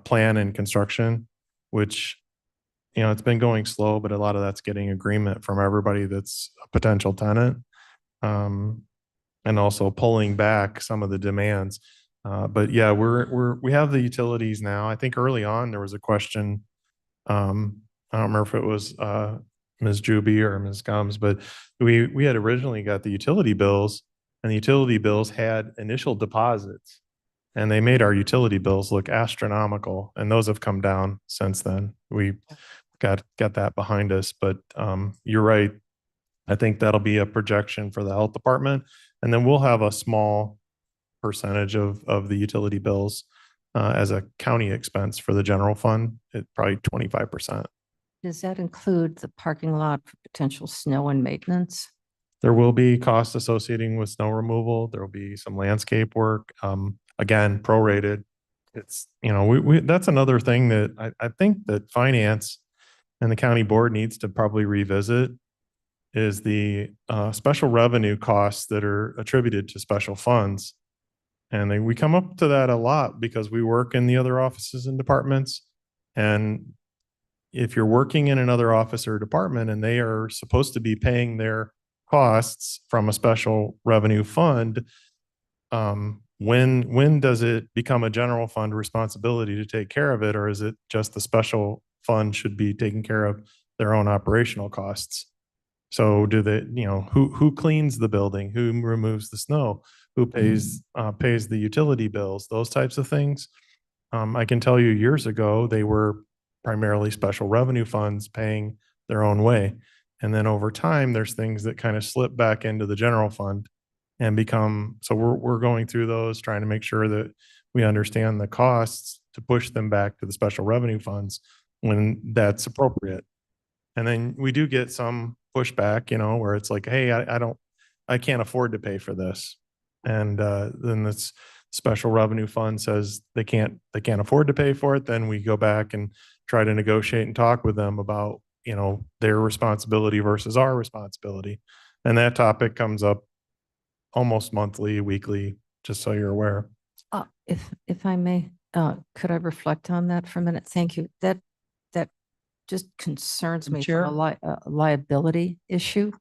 plan and construction, which, it's been going slow, but a lot of that's getting agreement from everybody that's a potential tenant, and also pulling back some of the demands. But yeah, we have the utilities now. I think early on there was a question. I don't remember if it was Ms. Juby or Ms. Gums, but we had originally got the utility bills, and the utility bills had initial deposits, and they made our utility bills look astronomical, and those have come down since then. We got that behind us, but you're right. I think that'll be a projection for the health department, and then we'll have a small percentage of the utility bills as a county expense for the general fund, probably 25%. Does that include the parking lot for potential snow and maintenance? There will be costs associating with snow removal. There will be some landscape work. Again, prorated. It's, that's another thing that I think that finance and the county board needs to probably revisit, is the special revenue costs that are attributed to special funds. And we come up to that a lot because we work in the other offices and departments. And if you're working in another office or department and they are supposed to be paying their costs from a special revenue fund, when does it become a general fund responsibility to take care of it? Or is it just the special fund should be taking care of their own operational costs? So do they, who cleans the building? Who removes the snow? Who pays the utility bills? Those types of things. I can tell you years ago, they were primarily special revenue funds paying their own way. And then over time, there's things that kind of slip back into the general fund and become, so we're going through those, trying to make sure that we understand the costs to push them back to the special revenue funds when that's appropriate. And then we do get some pushback, you know, where it's like, hey, I can't afford to pay for this. And then this special revenue fund says they can't afford to pay for it. Then we go back and try to negotiate and talk with them about, you know, their responsibility versus our responsibility. And that topic comes up almost monthly, weekly, just so you're aware. If I may, could I reflect on that for a minute? Thank you. That just concerns me Chair? from a liability issue.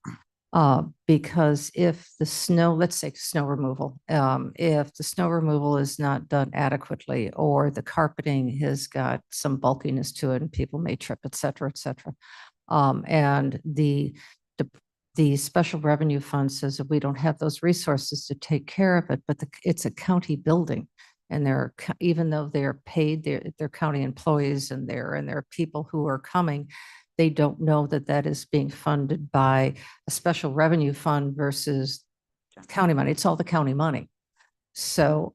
Because if the snow, let's say snow removal, if the snow removal is not done adequately, or the carpeting has got some bulkiness to it and people may trip, et cetera, et cetera. And the special revenue fund says that we don't have those resources to take care of it, but it's a county building. And even though they're paid, they're county employees, and there are people who are coming, they don't know that that is being funded by a special revenue fund versus county money. It's all the county money. So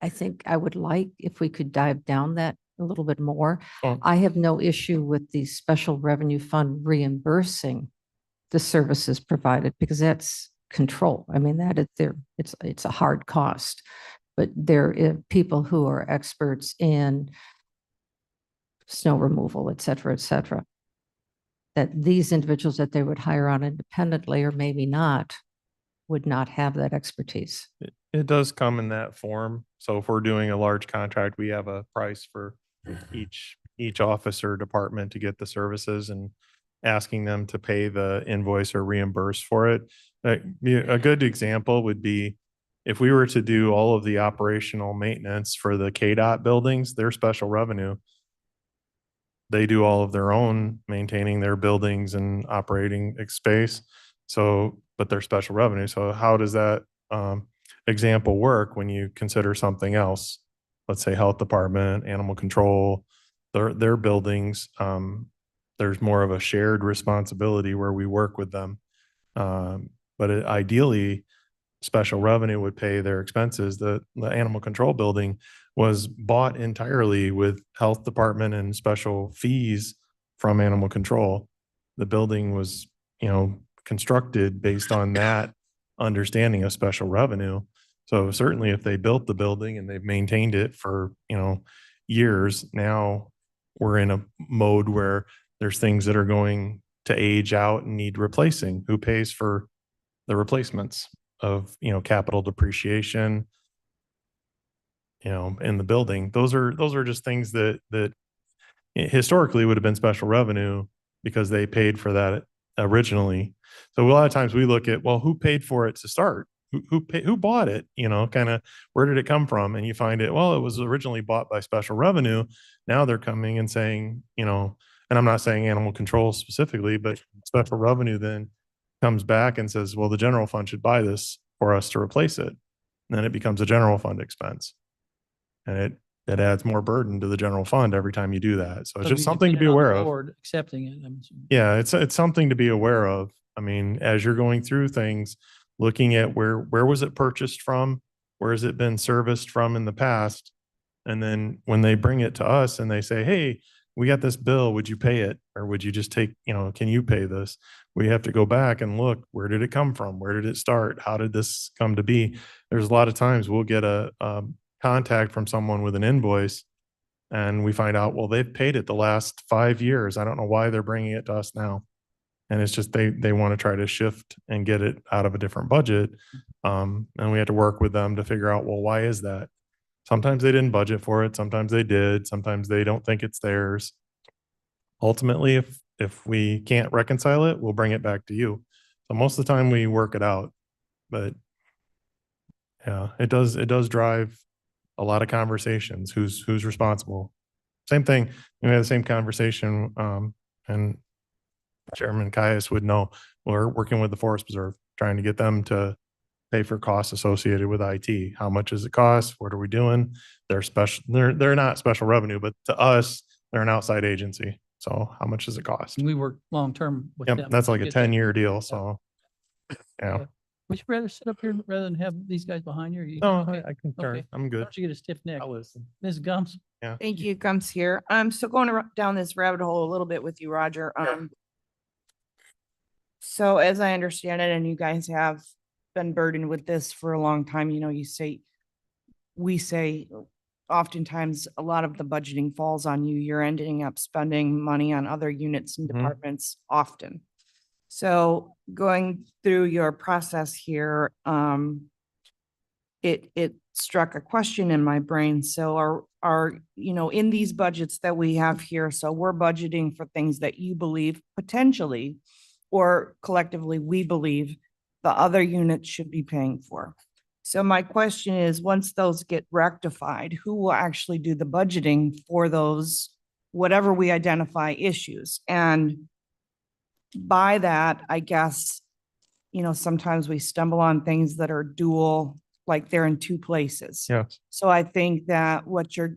I think I would like if we could dive down that a little bit more. Oh. I have no issue with the special revenue fund reimbursing the services provided, because that's control. I mean, it's a hard cost, but there are people who are experts in snow removal, et cetera, that these individuals that they would hire on independently, or maybe not, would not have that expertise. It does come in that form. So if we're doing a large contract, we have a price for each office or department to get the services, and asking them to pay the invoice or reimburse for it. A good example would be if we were to do all of the operational maintenance for the KDOT buildings, their special revenue. They do all of their own maintaining their buildings and operating space. So, but they're special revenue. So how does that example work when you consider something else? Let's say health department, animal control, their buildings. There's more of a shared responsibility where we work with them. But ideally, special revenue would pay their expenses. The animal control building was bought entirely with health department and special fees from animal control. The building was, you know, constructed based on that understanding of special revenue. So certainly if they built the building and they've maintained it for, you know, years, now we're in a mode where there's things that are going to age out and need replacing. Who pays for the replacements of, you know, capital depreciation, you know, in the building? Those are just things that historically would have been special revenue because they paid for that originally. So a lot of times we look at, well, who paid for it to start? Who bought it? You know, kind of where did it come from? And you find it, well, it was originally bought by special revenue. Now they're coming and saying, you know, and I'm not saying animal control specifically, but special revenue then comes back and says, well, the general fund should buy this for us to replace it. And then it becomes a general fund expense. And it adds more burden to the general fund every time you do that. So it's just something to be aware of. Accepting it. I'm assuming. Yeah, it's something to be aware of. I mean, as you're going through things, looking at where was it purchased from? Where has it been serviced from in the past? And then when they bring it to us and they say, hey, we got this bill, would you pay it? Or would you just take, you know, can you pay this? We have to go back and look, where did it come from? Where did it start? How did this come to be? There's a lot of times we'll get a contact from someone with an invoice and we find out, well, they've paid it the last 5 years. I don't know why they're bringing it to us now. And it's just they want to try to shift and get it out of a different budget. And we have to work with them to figure out, well, why is that? Sometimes they didn't budget for it. Sometimes they did. Sometimes they don't think it's theirs. Ultimately, if we can't reconcile it, we'll bring it back to you. So most of the time we work it out. But yeah, it does drive a lot of conversations. Who's responsible? Same thing. We had the same conversation, and Chairman Caius would know. We're working with the Forest Preserve, trying to get them to pay for costs associated with IT. How much does it cost? What are we doing? They're not special revenue, but to us, they're an outside agency. So how much does it cost? We work long-term with them. Yep, that's like a Get that. 10-year deal. So, yeah. Would you rather sit up here rather than have these guys behind you? Or you- No, okay. I can turn. Okay. I'm Why good. don't you get a stiff neck? I'll listen. Ms. Gums? Thank you, Gums here. So going down this rabbit hole a little bit with you, Roger. So as I understand it, and you guys have been burdened with this for a long time, you know, we say oftentimes a lot of the budgeting falls on you. You're ending up spending money on other units and Mhm. departments often. So going through your process here, it struck a question in my brain. So you know, in these budgets that we have here, so we're budgeting for things that you believe potentially or collectively, we believe the other units should be paying for. So my question is, once those get rectified, who will actually do the budgeting for those, whatever we identify issues? And by that, I guess, you know, sometimes we stumble on things that are dual, like they're in two places. Yeah. So I think that what you're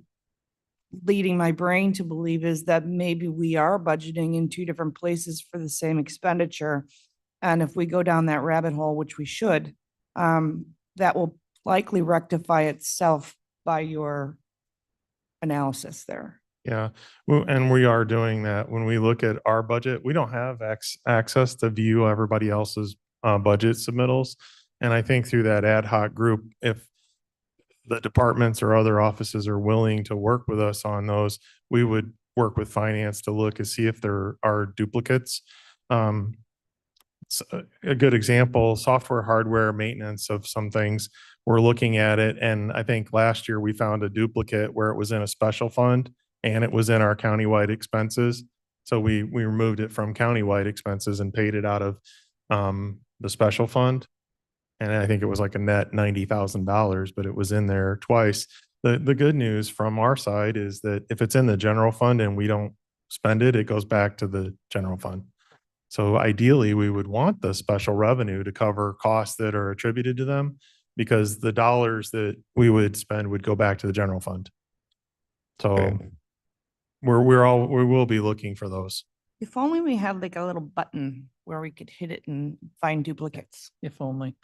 leading my brain to believe is that maybe we are budgeting in two different places for the same expenditure. And if we go down that rabbit hole, which we should, that will likely rectify itself by your analysis there. Yeah, well, and we are doing that. When we look at our budget, we don't have access to view everybody else's budget submittals. And I think through that ad hoc group, if the departments or other offices are willing to work with us on those, we would work with finance to look and see if there are duplicates. A good example, software, hardware, maintenance of some things. We're looking at it, and I think last year we found a duplicate where it was in a special fund and it was in our countywide expenses. So we removed it from countywide expenses and paid it out of the special fund. And I think it was like a net $90,000, but it was in there twice. The good news from our side is that if it's in the general fund and we don't spend it, it goes back to the general fund. So ideally, we would want the special revenue to cover costs that are attributed to them, because the dollars that we would spend would go back to the general fund. So we will be looking for those. If only we had like a little button where we could hit it and find duplicates. If only.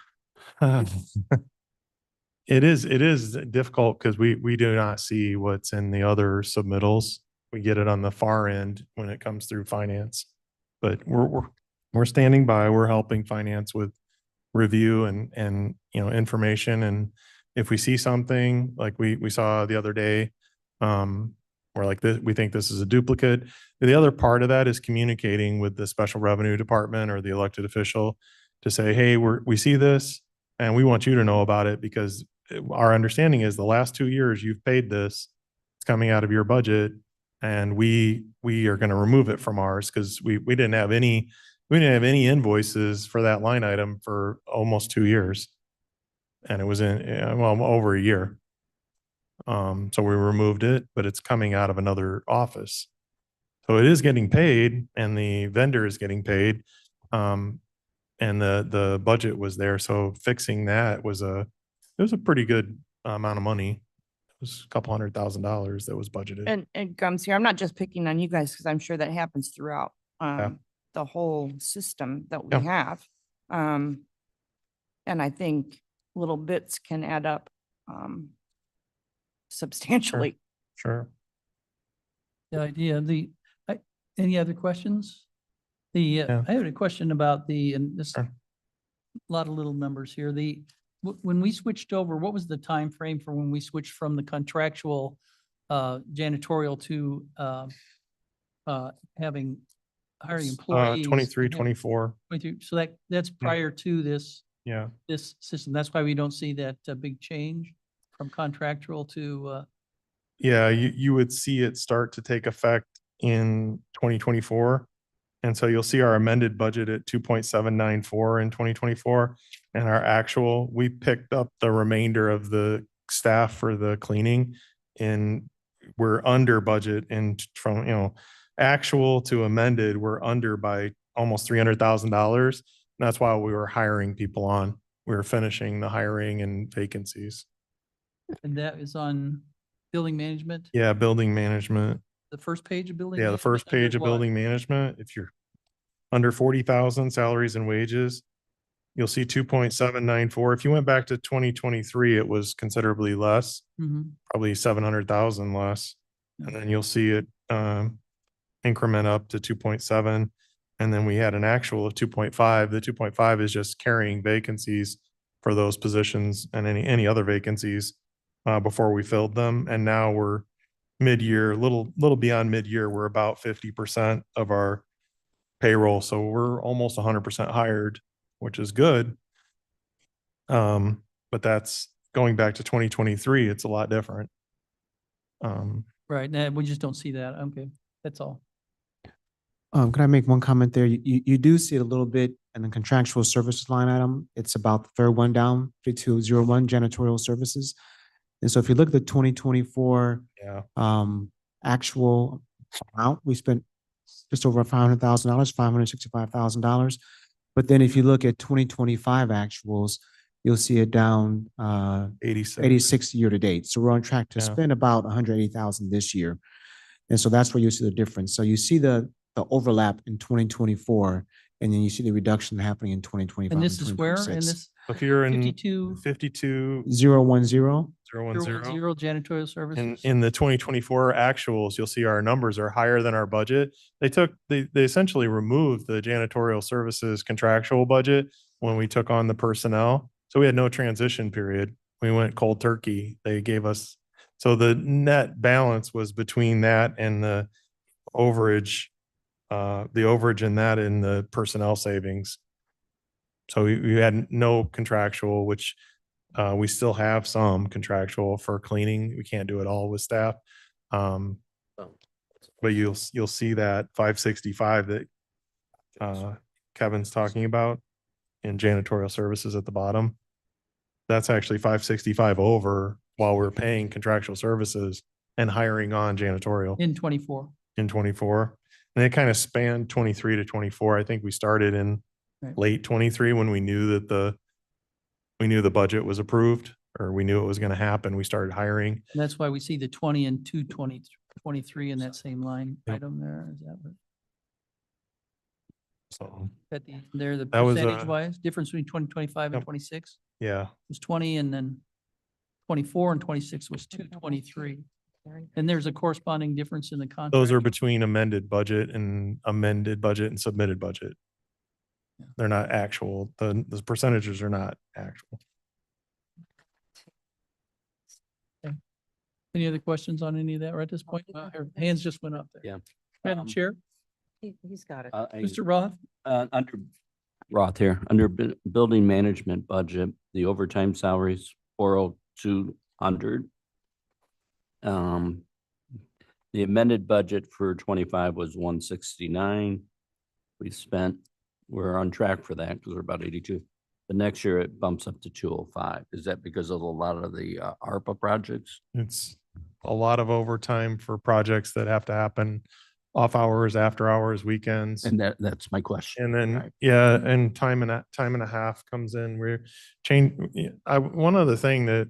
It is difficult because we do not see what's in the other submittals. We get it on the far end when it comes through finance. But we're standing by, we're helping finance with review and you know, information. And if we see something like we saw the other day, we're like this, we think this is a duplicate. The other part of that is communicating with the special revenue department or the elected official to say, hey, we see this and we want you to know about it, because our understanding is the last 2 years you've paid this, it's coming out of your budget, and we are going to remove it from ours because we didn't have any invoices for that line item for almost 2 years, and it was in well over a year. So we removed it, but it's coming out of another office. So it is getting paid and the vendor is getting paid. And the budget was there. So fixing that was it was a pretty good amount of money. It was a couple $100,000 that was budgeted. And Gums here, I'm not just picking on you guys because I'm sure that happens throughout the whole system that we Yeah. have. And I think little bits can add up substantially. Sure. The idea, any other questions? Yeah. I had a question about and this, a Sure. lot of little numbers here. When we switched over, what was the time frame for when we switched from the contractual janitorial to hiring employees? 23, and have- 24. 23. So that's prior to this Yeah. system. That's why we don't see that big change from contractual to Yeah, you would see it start to take effect in 2024. And so you'll see our amended budget at 2.794 in 2024. And our actual, we picked up the remainder of the staff for the cleaning, and we're under budget, and from, you know, actual to amended, we're under by almost $300,000. That's why we were hiring people on. we're finishing the hiring and vacancies. And that is on building management, Yeah, building management. the first page of building. Yeah, the management first under page of what? building management, if you're under 40,000 salaries and wages, you'll see 2.794. If you went back to 2023, it was considerably less, Mhm. probably 700,000 less. And Yeah. then you'll see it increment up to 2.7. And then we had an actual of 2.5. The 2.5 is just carrying vacancies for those positions and any other vacancies before we filled them. And now we're mid-year, little beyond mid-year, we're about 50% of our payroll. So we're almost 100% hired, which is good. But that's going back to 2023. It's a lot different. Right, now we just don't see that. Okay, that's all. Can I make one comment there? You do see it a little bit in the contractual services line item. It's about the third one down, 5201 janitorial services. And so if you look at the 2024 Yeah. actual amount, we spent just over $500,000, $565,000. But then if you look at 2025 actuals, you'll see it down 86 year to date. So we're on track to Yeah. spend about 180,000 this year. And so that's where you see the difference. So you see the overlap in 2024, and then you see the reduction happening in 2025. And this is where in this If you're in 52 52 010. 010, janitorial services? in the 2024 actuals, you'll see our numbers are higher than our budget. They essentially removed the janitorial services contractual budget when we took on the personnel. So we had no transition period. We went cold turkey. They gave us, so the net balance was between that and the overage in that in the personnel savings. So we had no contractual, which we still have some contractual for cleaning. We can't do it all with staff. But you'll see that 565 that Kevin's talking about in janitorial services at the bottom. That's actually 565 over while we're paying contractual services and hiring on janitorial In 24. in 24. And it kind of spanned 23 to 24. I think we started in Right. late 23 when we knew that the budget was approved, or we knew it was going to happen. We started hiring. And that's why we see the 20 and 23 in that same line Yep. item there. Is that what? So, That they're the That was, percentage wise, difference between 2025 and Yep. 26 yeah, was 20, and then 24 and 26 was 223. And there's a corresponding difference in the contract. those are between amended budget and submitted budget. Yeah. They're not actual. The percentages are not actual. Any other questions on any of that right at this point? Our hands just went up there. Yeah. Madam Chair, He's got it. Mr. Roth? Under Roth here, under building management budget, the overtime salaries, 40200. The amended budget for 25 was 169. We're on track for that because we're about 82. The next year it bumps up to 205. Is that because of a lot of the ARPA projects? It's a lot of overtime for projects that have to happen off hours, after hours, weekends. And that's my question. And then, Right. yeah, and time and a half comes in. We're one other thing that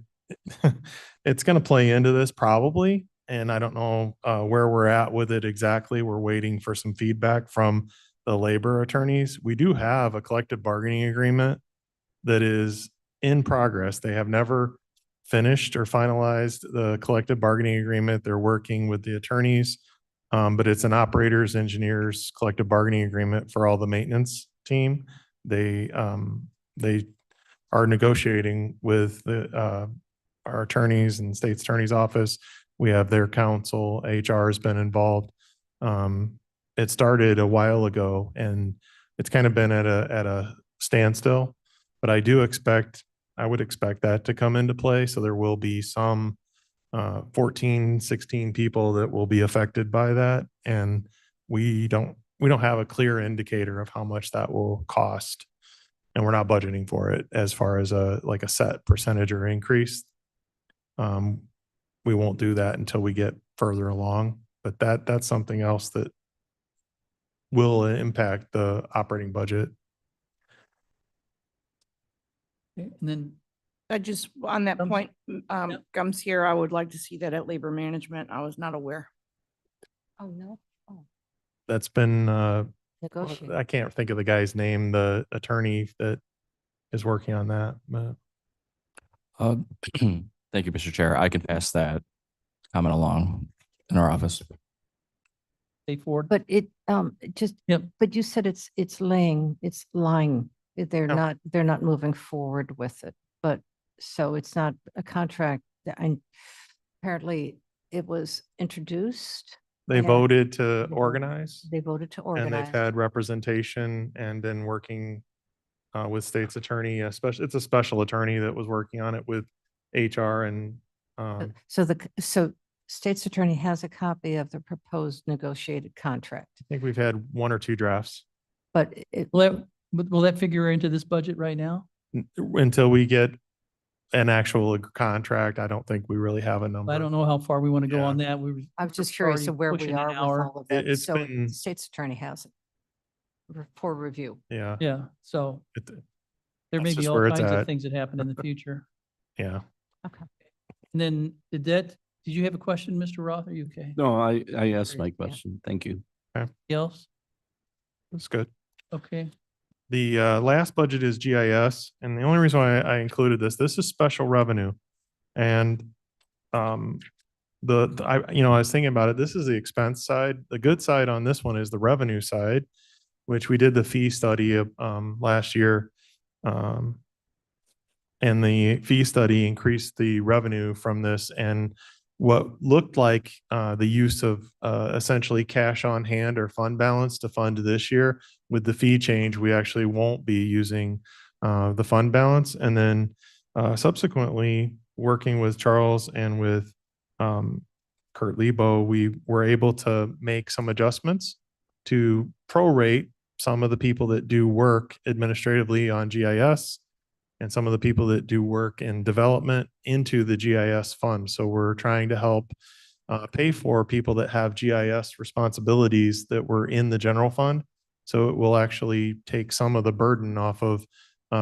it's going to play into this probably, and I don't know where we're at with it exactly. We're waiting for some feedback from the labor attorneys. We do have a collective bargaining agreement that is in progress. They have never finished or finalized the collective bargaining agreement. They're working with the attorneys. But it's an operators, engineers, collective bargaining agreement for all the maintenance team. They are negotiating with our attorneys and state's attorney's office. We have their counsel, HR has been involved. It started a while ago and it's kind of been at a standstill, but I would expect that to come into play. So there will be some 14, 16 people that will be affected by that. And we don't have a clear indicator of how much that will cost. And we're not budgeting for it as far as a set percentage or increase. We won't do that until we get further along, but that's something else that will impact the operating budget. Okay, and then, I just, on that Gums? point, Yeah. Gums here, I would like to see that at labor management. I was not aware. Oh, no. Oh, That's been, negotiate. I can't think of the guy's name, the attorney that is working on that, but Thank you, Mr. Chair. I can pass that comment along in our office. stay forward. But it, just, Yep. but you said it's lying. They're No. not moving forward with it. But, so it's not a contract that apparently it was introduced. they And voted to organize. They voted to And they've organize. had representation and been working with state's attorney, especially, it's a special attorney that was working on it with HR and So state's attorney has a copy of the proposed negotiated contract, I think we've had one or two drafts. but it, Will that figure into this budget right now? Until we get an actual contract, I don't think we really have a number. I don't know how far we want to go Yeah. on that. I was just curious already of where we pushing an are with hour. all of that. It's So been- the state's attorney has it for review. Yeah. Yeah, so It- there may That's be just all where it's kinds of at. things that happen in the future. Yeah. And then did you have a question, Mr. Roth? Are you okay? No, I asked my Yeah. question. Thank you. Else? That's good. Okay, The last budget is GIS, and the only reason why I included this is special revenue. And I was thinking about it, this is the expense side. The good side on this one is the revenue side, which we did the fee study of last year. And the fee study increased the revenue from this, and what looked like the use of essentially cash on hand or fund balance to fund this year. With the fee change, we actually won't be using the fund balance. And then subsequently, working with Charles and with Kurt Lebo, we were able to make some adjustments to prorate some of the people that do work administratively on GIS and some of the people that do work in development into the GIS fund. So we're trying to help pay for people that have GIS responsibilities that were in the general fund. So it will actually take some of the burden off of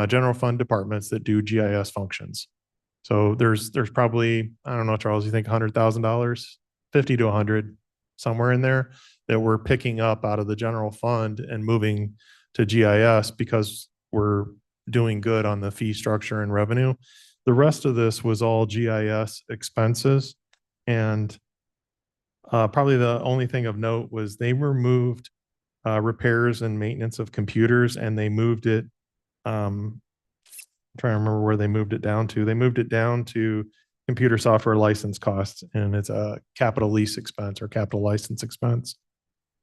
general fund departments that do GIS functions. So there's probably, I don't know, Charles, you think $100,000, 50 to 100, somewhere in there that we're picking up out of the general fund and moving to GIS because we're doing good on the fee structure and revenue. The rest of this was all GIS expenses. And probably the only thing of note was they removed repairs and maintenance of computers, and they moved it. I'm trying to remember where they moved it down to. They moved it down to computer software license costs, and it's a capital lease expense or capital license expense.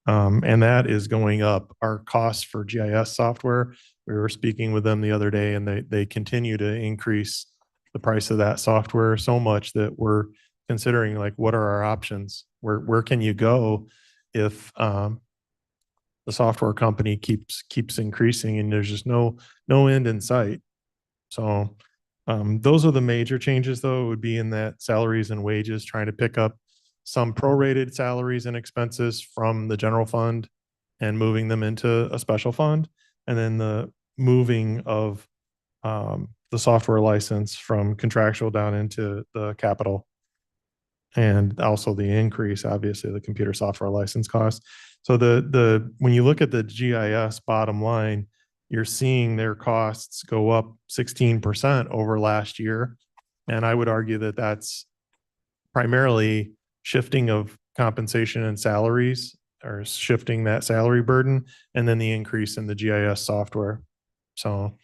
And that is going up. Our costs for GIS software, we were speaking with them the other day, and they continue to increase the price of that software so much that we're considering, like, what are our options? Where can you go if the software company keeps increasing and there's just no end in sight? So those are the major changes, though. It would be in that salaries and wages, trying to pick up some prorated salaries and expenses from the general fund and moving them into a special fund. And then the moving of the software license from contractual down into the capital. And also the increase, obviously, the computer software license cost. So when you look at the GIS bottom line, you're seeing their costs go up 16% over last year. And I would argue that that's primarily shifting of compensation and salaries, or shifting that salary burden, and then the increase in the GIS software. So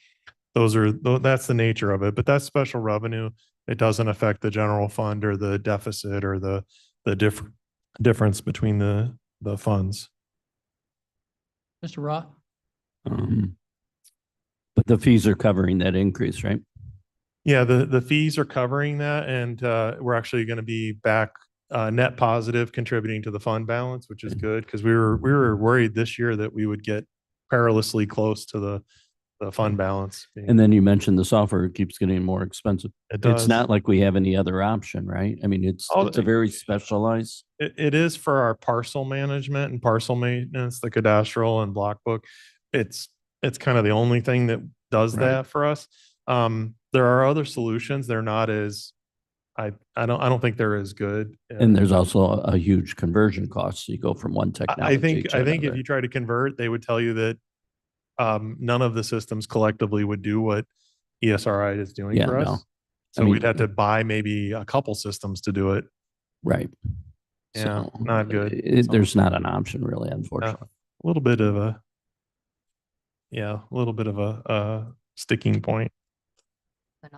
that's the nature of it, but that's special revenue. It doesn't affect the general fund or the deficit or the difference between the funds. Mr. Roth? But the fees are covering that increase, right? Yeah, the fees are covering that, and we're actually going to be back net positive, contributing to the fund balance, which is good, because we were worried this year that we would get perilously close to the fund balance. And then you mentioned the software keeps getting more expensive. It does. It's not like we have any other option, right? I mean, it's a very specialized. It is for our parcel management and parcel maintenance, the cadastral and block book. It's kind of the only thing that does Right. that for us. There are other solutions. They're not as, I don't think they're as good. And there's also a huge conversion cost. So you go from one technology to I think if another. you try to convert, they would tell you that none of the systems collectively would do what ESRI is doing Yeah, for no. us. I So mean- we'd have to buy maybe a couple systems to do it. Right. Yeah, So, not good. There's not an option really, unfortunately. A little bit of a, yeah, a little bit of a sticking point. Okay.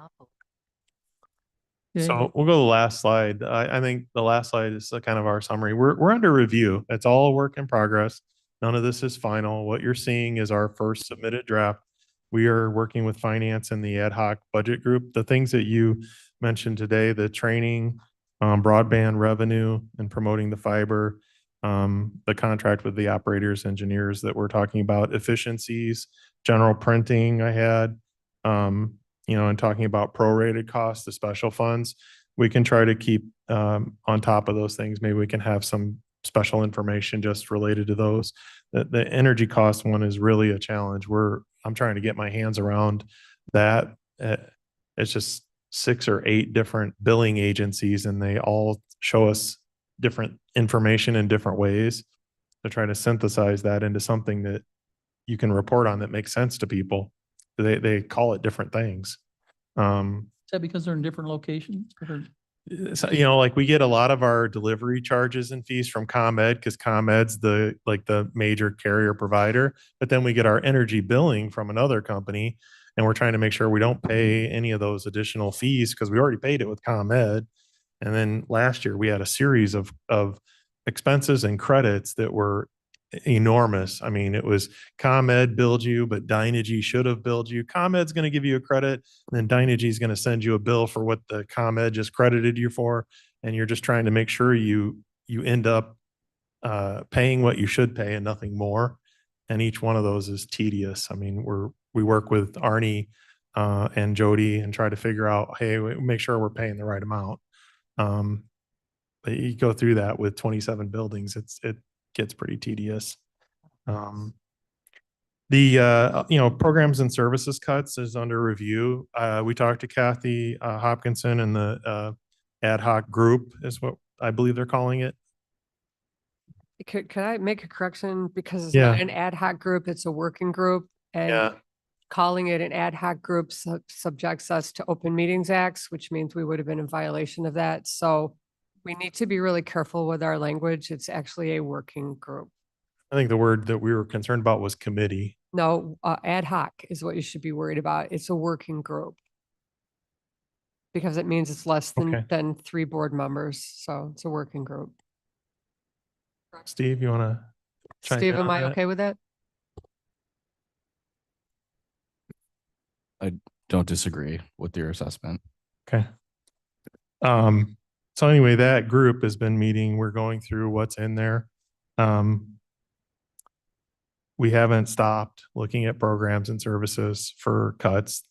So we'll go to the last slide. I think the last slide is kind of our summary. We're under review. It's all a work in progress. None of this is final. What you're seeing is our first submitted draft. We are working with finance and the ad hoc budget group. The things that you mentioned today, the training, broadband revenue and promoting the fiber, the contract with the operators, engineers that we're talking about, efficiencies, general printing I had, and talking about prorated costs, the special funds. We can try to keep on top of those things. Maybe we can have some special information just related to those. The energy cost one is really a challenge. I'm trying to get my hands around that. It's just 6 or 8 different billing agencies, and they all show us different information in different ways to try to synthesize that into something that you can report on that makes sense to people. They call it different things. Is that because they're in different locations? So, like we get a lot of our delivery charges and fees from ComEd because ComEd's the major carrier provider, but then we get our energy billing from another company, and we're trying to make sure we don't pay any of those additional fees because we already paid it with ComEd. And then last year we had a series of expenses and credits that were enormous. I mean, it was ComEd billed you, but Dynegy should have billed you. ComEd's going to give you a credit, and then Dynegy is going to send you a bill for what the ComEd just credited you for. And you're just trying to make sure you end up paying what you should pay and nothing more. And each one of those is tedious. I mean, we work with Arnie and Jody and try to figure out, hey, make sure we're paying the right amount. But you go through that with 27 buildings, it gets pretty tedious. The programs and services cuts is under review. We talked to Kathy Hopkinson and the ad hoc group is what I believe they're calling it. Could I make a correction? Because it's Yeah. not an ad hoc group, it's a working group. And Yeah. calling it an ad hoc group subjects us to Open Meetings Acts, which means we would have been in violation of that. So we need to be really careful with our language. It's actually a working group. I think the word that we were concerned about was committee. No, ad hoc is what you should be worried about. It's a working group. Because it means it's less Okay. than 3 board members. So it's a working group. Steve, you want to? chime Steve, in am on I that? okay with that? Don't disagree with your assessment. Okay. So anyway, that group has been meeting. We're going through what's in there. We haven't stopped looking at programs and services for cuts.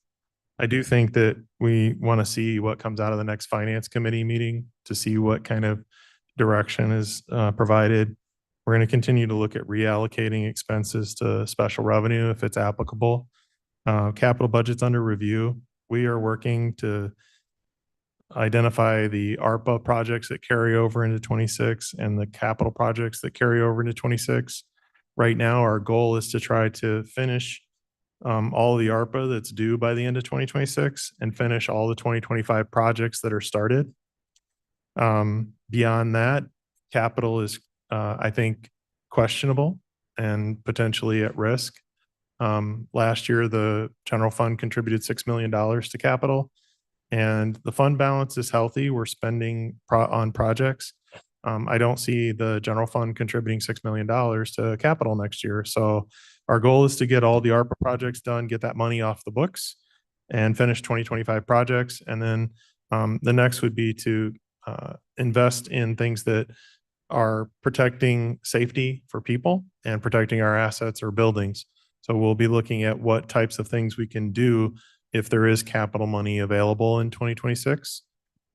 I do think that we want to see what comes out of the next finance committee meeting to see what kind of direction is provided. We're going to continue to look at reallocating expenses to special revenue if it's applicable. Capital budget's under review. We are working to identify the ARPA projects that carry over into 26 and the capital projects that carry over into 26. Right now, our goal is to try to finish all the ARPA that's due by the end of 2026 and finish all the 2025 projects that are started. Beyond that, capital is, I think, questionable and potentially at risk. Last year, the general fund contributed $6 million to capital, and the fund balance is healthy. We're spending on projects. I don't see the general fund contributing $6 million to capital next year. So our goal is to get all the ARPA projects done, get that money off the books and finish 2025 projects. And then the next would be to invest in things that are protecting safety for people and protecting our assets or buildings. So we'll be looking at what types of things we can do if there is capital money available in 2026.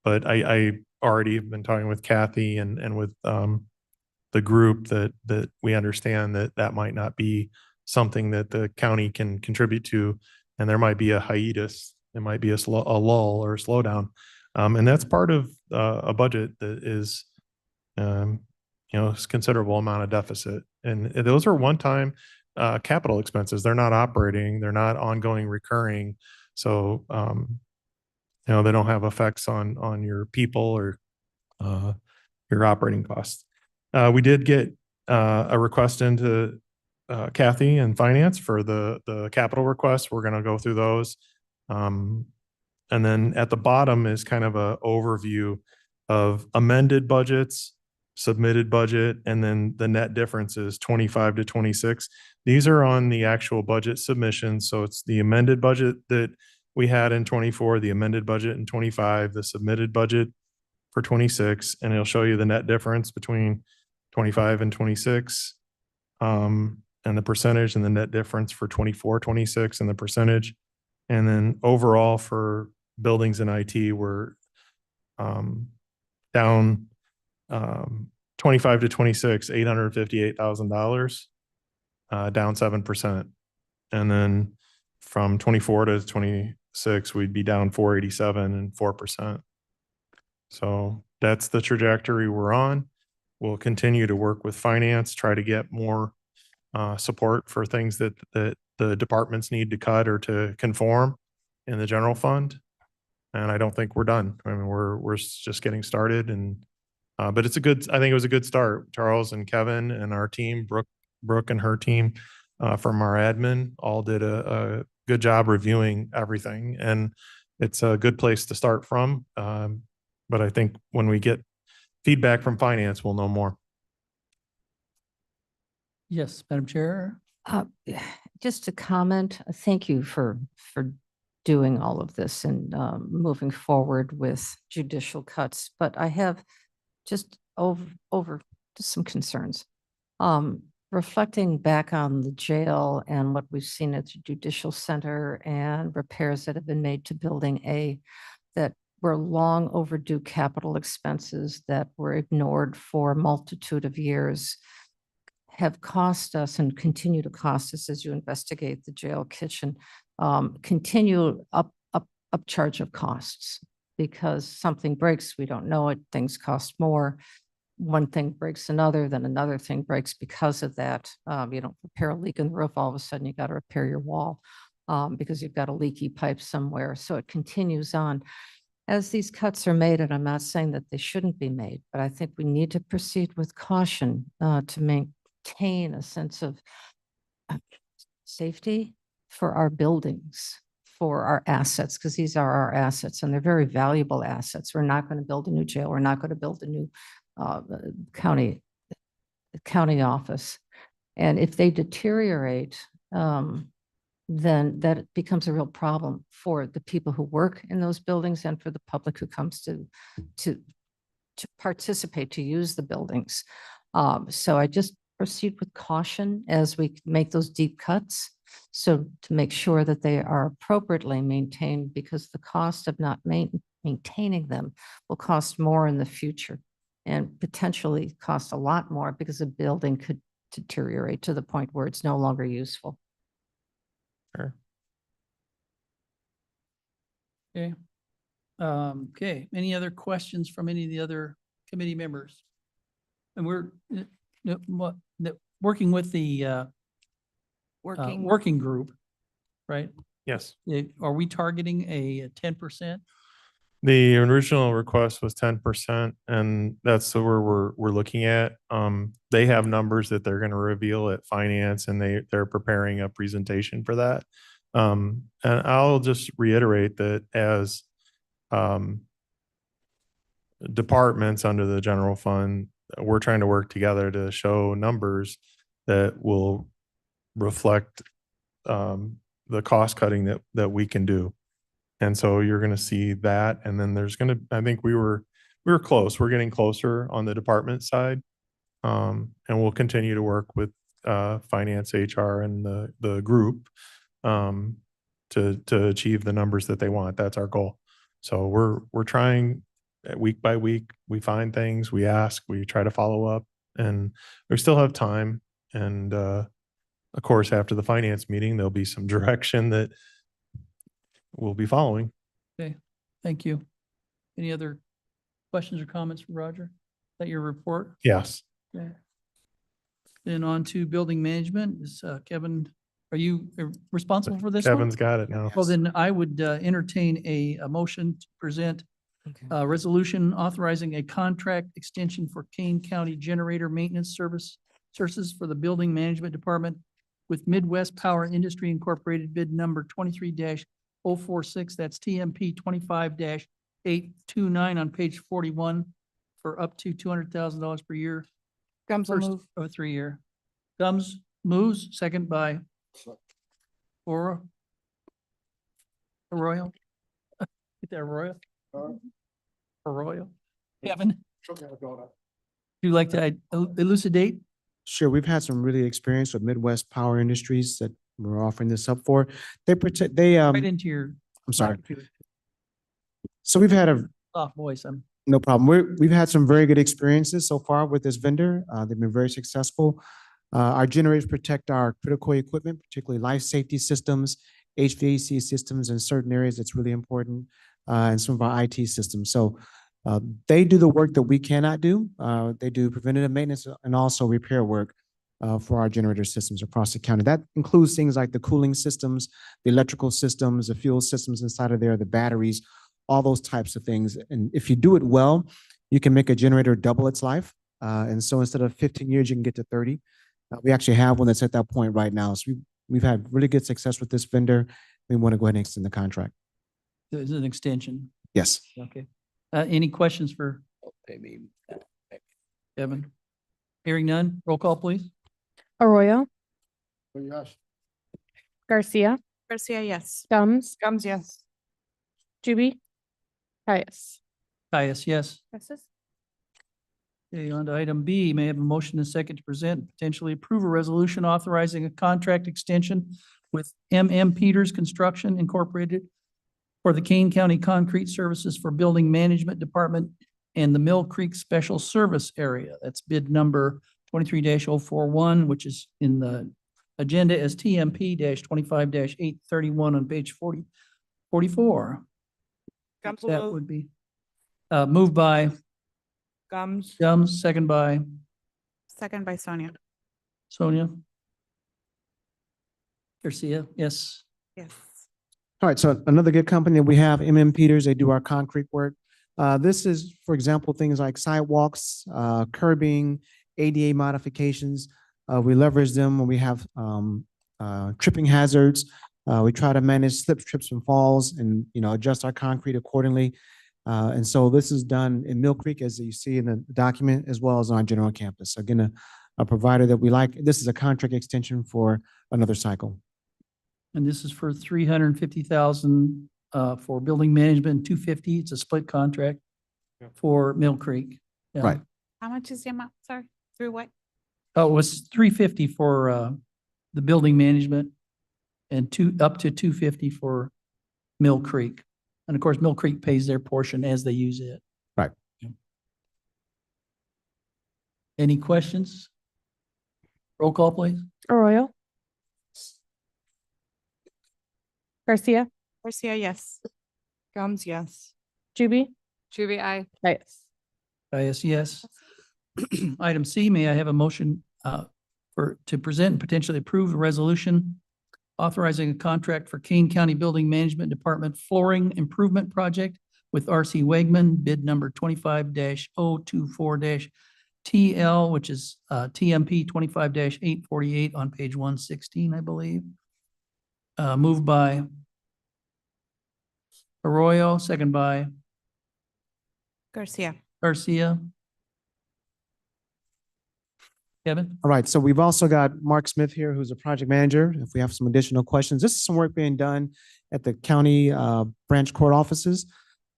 But I already have been talking with Kathy and with the group that we understand that might not be something that the county can contribute to. And there might be a hiatus It might be a lull or a slowdown. And that's part of a budget that is, it's considerable amount of deficit. And those are one-time capital expenses. They're not operating, they're not ongoing recurring. So, they don't have effects on your people or your operating costs. We did get a request into Kathy and Finance for the capital requests. We're going to go through those. And then at the bottom is kind of a overview of amended budgets, submitted budget, and then the net differences 25 to 26. These are on the actual budget submission. So it's the amended budget that we had in 24, the amended budget in 25, the submitted budget for 26, and it'll show you the net difference between 25 and 26, and the percentage, and the net difference for 24, 26, and the percentage. And then overall for buildings and IT, we're down 25 to 26, $858,000, down 7%. And then from 24 to 26, we'd be down 487 and 4%. So that's the trajectory we're on. We'll continue to work with finance, try to get more support for things that the departments need to cut or to conform in the general fund. And I don't think we're done. I mean, we're just getting started, and but I think it was a good start. Charles and Kevin and our team, Brooke and her team from our admin all did a good job reviewing everything, and it's a good place to start from. But I think when we get feedback from finance, we'll know more. Yes, Madam Chair. Just to comment, thank you for doing all of this and moving forward with judicial cuts. But I have just over some concerns. Reflecting back on the jail and what we've seen at the judicial center and repairs that have been made to building A, that were long overdue capital expenses that were ignored for a multitude of years, have cost us and continue to cost us as you investigate the jail kitchen, continue upcharge of costs, because something breaks, we don't know it, things cost more. One thing breaks another, then another thing breaks because of that. You don't repair a leak in the roof, all of a sudden you got to repair your wall because you've got a leaky pipe somewhere. So it continues on. As these cuts are made, and I'm not saying that they shouldn't be made, but I think we need to proceed with caution to maintain a sense of safety for our buildings, for our assets, because these are our assets and they're very valuable assets. We're not going to build a new jail. We're not going to build a new county office. And if they deteriorate, then that becomes a real problem for the people who work in those buildings and for the public who comes to participate, to use the buildings. So I just proceed with caution as we make those deep cuts. So to make sure that they are appropriately maintained, because the cost of not maintaining them will cost more in the future and potentially cost a lot more because a building could deteriorate to the point where it's no longer useful. Sure. Okay. Okay, any other questions from any of the other committee members? And we're working with the working group, right? Yes. Are we targeting a 10%? The original request was 10%, and that's where we're looking at. They have numbers that they're going to reveal at finance, and they're preparing a presentation for that. And I'll just reiterate that as departments under the general fund, we're trying to work together to show numbers that will reflect the cost cutting that we can do. And so you're going to see that. And then there's going to, I think we were close. We're getting closer on the department side. And we'll continue to work with finance, HR, and the group to achieve the numbers that they want. That's our goal. So we're trying week by week. We find things, we ask, we try to follow up, and we still have time. And of course, after the finance meeting, there'll be some direction that we'll be following. Okay, thank you. Any other questions or comments for Roger? Is that your report? Yes. Okay. Then on to building management. Is Kevin, are you responsible for this one? Kevin's got it now. Well, then I would entertain a motion to present a resolution authorizing a contract extension for Kane County Generator Maintenance Services for the Building Management Department with Midwest Power Industry Incorporated bid number 23-046. That's TMP 25-829 on page 41 for up to $200,000 per year. Gums will First move. of a 3-year. Gums moves, second by Ora. Arroyo. Get that Arroyo? Arroyo. Kevin? Would you like to elucidate? Sure, we've had some really experience with Midwest Power Industries that we're offering this up for. They protect, Right into your. I'm sorry. So we've had a, Soft voice. no problem. We've had some very good experiences so far with this vendor. They've been very successful. Our generators protect our critical equipment, particularly life safety systems, HVAC systems in certain areas that's really important, and some of our IT systems. So they do the work that we cannot do. They do preventative maintenance and also repair work for our generator systems across the county. That includes things like the cooling systems, the electrical systems, the fuel systems inside of there, the batteries, all those types of things. And if you do it well, you can make a generator double its life. And so instead of 15 years, you can get to 30. We actually have one that's at that point right now. So we've had really good success with this vendor. We want to go ahead and extend the contract. There's an extension. Yes. Okay. Any questions for Kevin? Hearing none, roll call, please. Arroyo, Garcia, Garcia, yes. Gums, Gums, yes. Juby, Caius. Caius, yes. Passes. Okay, on to item B, may I have a motion and second to present, potentially approve a resolution authorizing a contract extension with Peters Construction Incorporated for the Kane County Concrete Services for Building Management Department and the Mill Creek Special Service Area. That's bid number 23-041, which is in the agenda as TMP 25-831 on page 44. Gums will That move. would be moved by Gums. Gums, second by Second by Sonia. Sonia. Garcia, yes. Yes. All right, so another good company that we have, Peters, they do our concrete work. This is, for example, things like sidewalks, curbing, ADA modifications. We leverage them when we have tripping hazards. We try to manage slips, trips, and falls and, adjust our concrete accordingly. And so this is done in Mill Creek, as you see in the document, as well as on our general campus. Again, a provider that we like. This is a contract extension for another cycle. And this is for 350,000 for building management, 250. It's a split contract for Mill Creek. Yeah. Right. How much is the amount? Sorry, through what? Oh, it was 350 for the building management and up to 250 for Mill Creek. And of course, Mill Creek pays their portion as they use it. Right. Any questions? Roll call, please. Arroyo, Garcia, Garcia, yes. Gums, yes. Juby, Juby, I. Caius. Yes. Item C, may I have a motion to present and potentially approve a resolution authorizing a contract for Kane County Building Management Department flooring improvement project with RC Wegman, bid number 25-024-TL, which is TMP 25-848 on page 116, I believe. Moved by Arroyo, second by Garcia. Garcia. Kevin? All right, so we've also got Mark Smith here, who's a project manager. If we have some additional questions, this is some work being done at the county branch court offices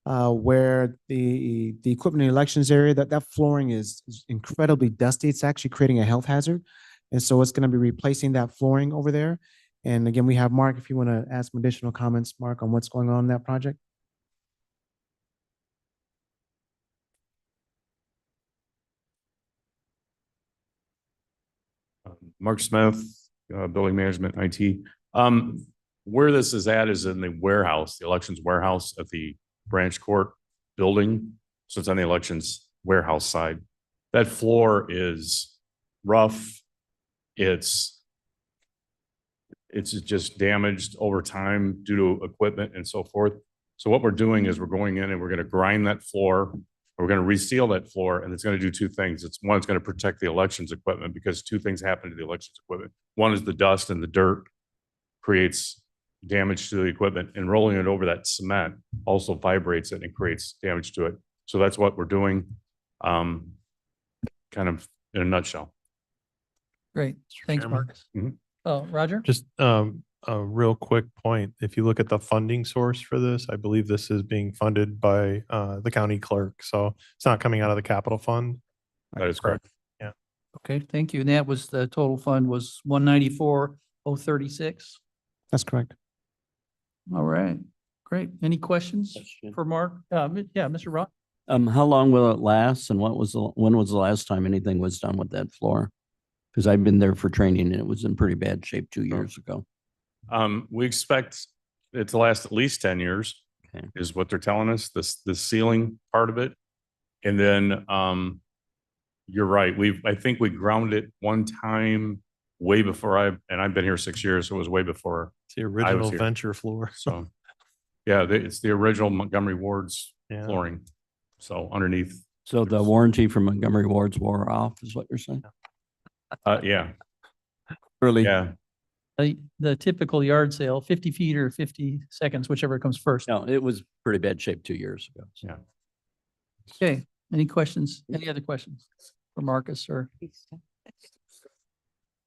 where the equipment in the elections area, that flooring is incredibly dusty. It's actually creating a health hazard. And so it's going to be replacing that flooring over there. And again, we have Mark, if you want to add some additional comments, Mark, on what's going on in that project. Mark Smith, Building Management IT. Where this is at is in the warehouse, the elections warehouse at the branch court building. So it's on the elections warehouse side. That floor is rough. It's just damaged over time due to equipment and so forth. So what we're doing is we're going in and we're going to grind that floor. We're going to reseal that floor, and it's going to do two things. It's one, it's going to protect the elections equipment, because two things happen to the elections equipment. One is the dust and the dirt creates damage to the equipment, and rolling it over that cement also vibrates it and creates damage to it. So that's what we're doing, kind of in a nutshell. Great. Thanks, Chairman. Marcus. Mhm. Oh, Roger? Just a real quick point. If you look at the funding source for this, I believe this is being funded by the county clerk. So it's not coming out of the capital fund. That is correct. Okay, thank you. And that was, the total fund was 194,036. That's correct. All right, great. Any questions Question. for Mark? Yeah, Mr. Rock? How long will it last and when was the last time anything was done with that floor? Because I've been there for training and it was in pretty bad shape 2 years ago. We expect it to last at least 10 years, Okay. is what they're telling us, the ceiling part of it. And then, you're right. I think we grounded it one time way before I've been here 6 years, so it was way before. It's the original here. venture floor. So, yeah, it's the original Montgomery Ward's Yeah. flooring. So underneath, So the warranty from Montgomery Ward's wore off is what you're saying? yeah, Really. yeah. The typical yard sale, 50 feet or 50 seconds, whichever comes first. No, it was pretty bad shape 2 years ago. So. Yeah. Okay, any questions? Any other questions for Marcus or?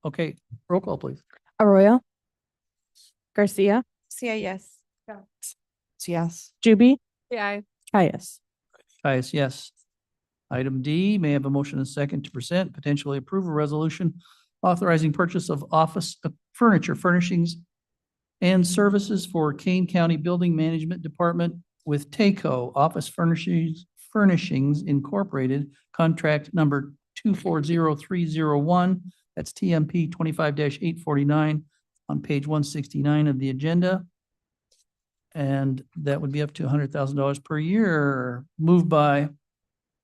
Okay, roll call, please. Arroyo. Garcia, Garcia, yes. Yes. Juby, Yeah. Caius. Caius, yes. Item D, may I have a motion and a second to present, potentially approve a resolution authorizing purchase of office furniture, furnishings, and services for Kane County Building Management Department with TACO Office Furnishings Incorporated, contract number 240301. That's TMP 25-849 on page 169 of the agenda. And that would be up to $100,000 per year. Moved by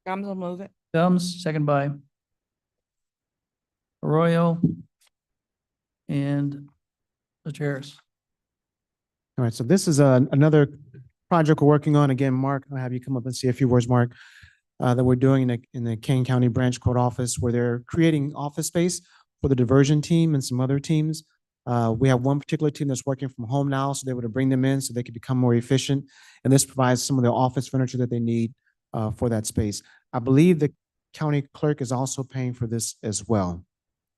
Gums will move it. Gums, second by Arroyo. And Mr. Harris. All right, so this is another project we're working on. Again, Mark, I'll have you come up and say a few words, Mark, that we're doing in the Kane County Branch Court Office, where they're creating office space for the diversion team and some other teams. We have one particular team that's working from home now, so they were to bring them in so they could become more efficient. And this provides some of the office furniture that they need for that space. I believe the county clerk is also paying for this as well,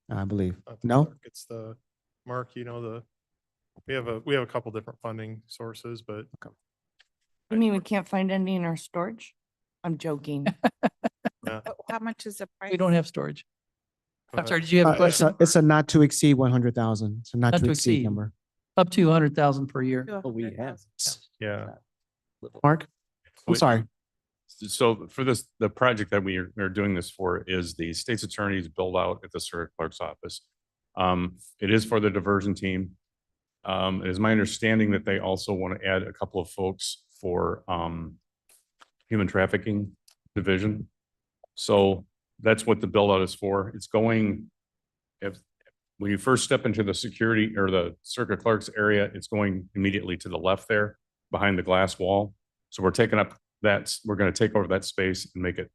I believe. No? It's Mark, we have a couple different funding sources, but You mean we can't find any in our storage? I'm joking. How much is the price? We don't have storage. go I'm ahead. sorry, did you have a question? It's a not to exceed 100,000. It's a not to exceed number. Up to 100,000 per year. Oh, we have. Yeah. Mark? I'm Wait. sorry. So for this, the project that we are doing this for is the state's attorney's build out at the circuit clerk's office. It is for the diversion team. It is my understanding that they also want to add a couple of folks for human trafficking division. So that's what the build out is for. It's going, when you first step into the security or the circuit clerk's area, it's going immediately to the left there behind the glass wall. So we're taking up we're going to take over that space and make it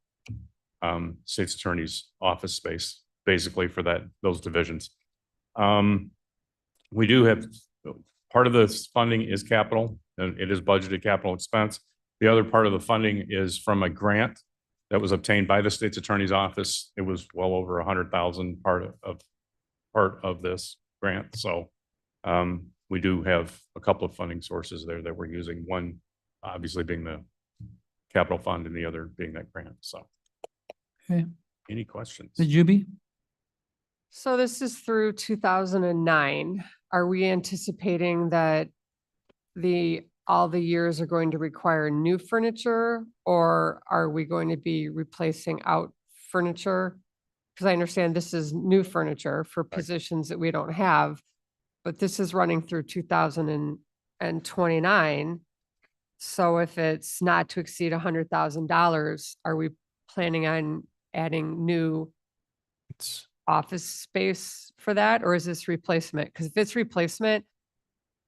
state's attorney's office space, basically for those divisions. We do have, part of this funding is capital, and it is budgeted capital expense. The other part of the funding is from a grant that was obtained by the state's attorney's office. It was well over 100,000 part of this grant. So we do have a couple of funding sources there that we're using. One obviously being the capital fund and the other being that grant. So. Okay. Any questions? Ms. Juby? So this is through 2009. Are we anticipating that all the years are going to require new furniture, or are we going to be replacing out furniture? Because I understand this is new furniture for positions that we don't have. but this is running through 2029. So if it's not to exceed $100,000, are we planning on adding new It's, office space for that, or is this replacement? Because if it's replacement,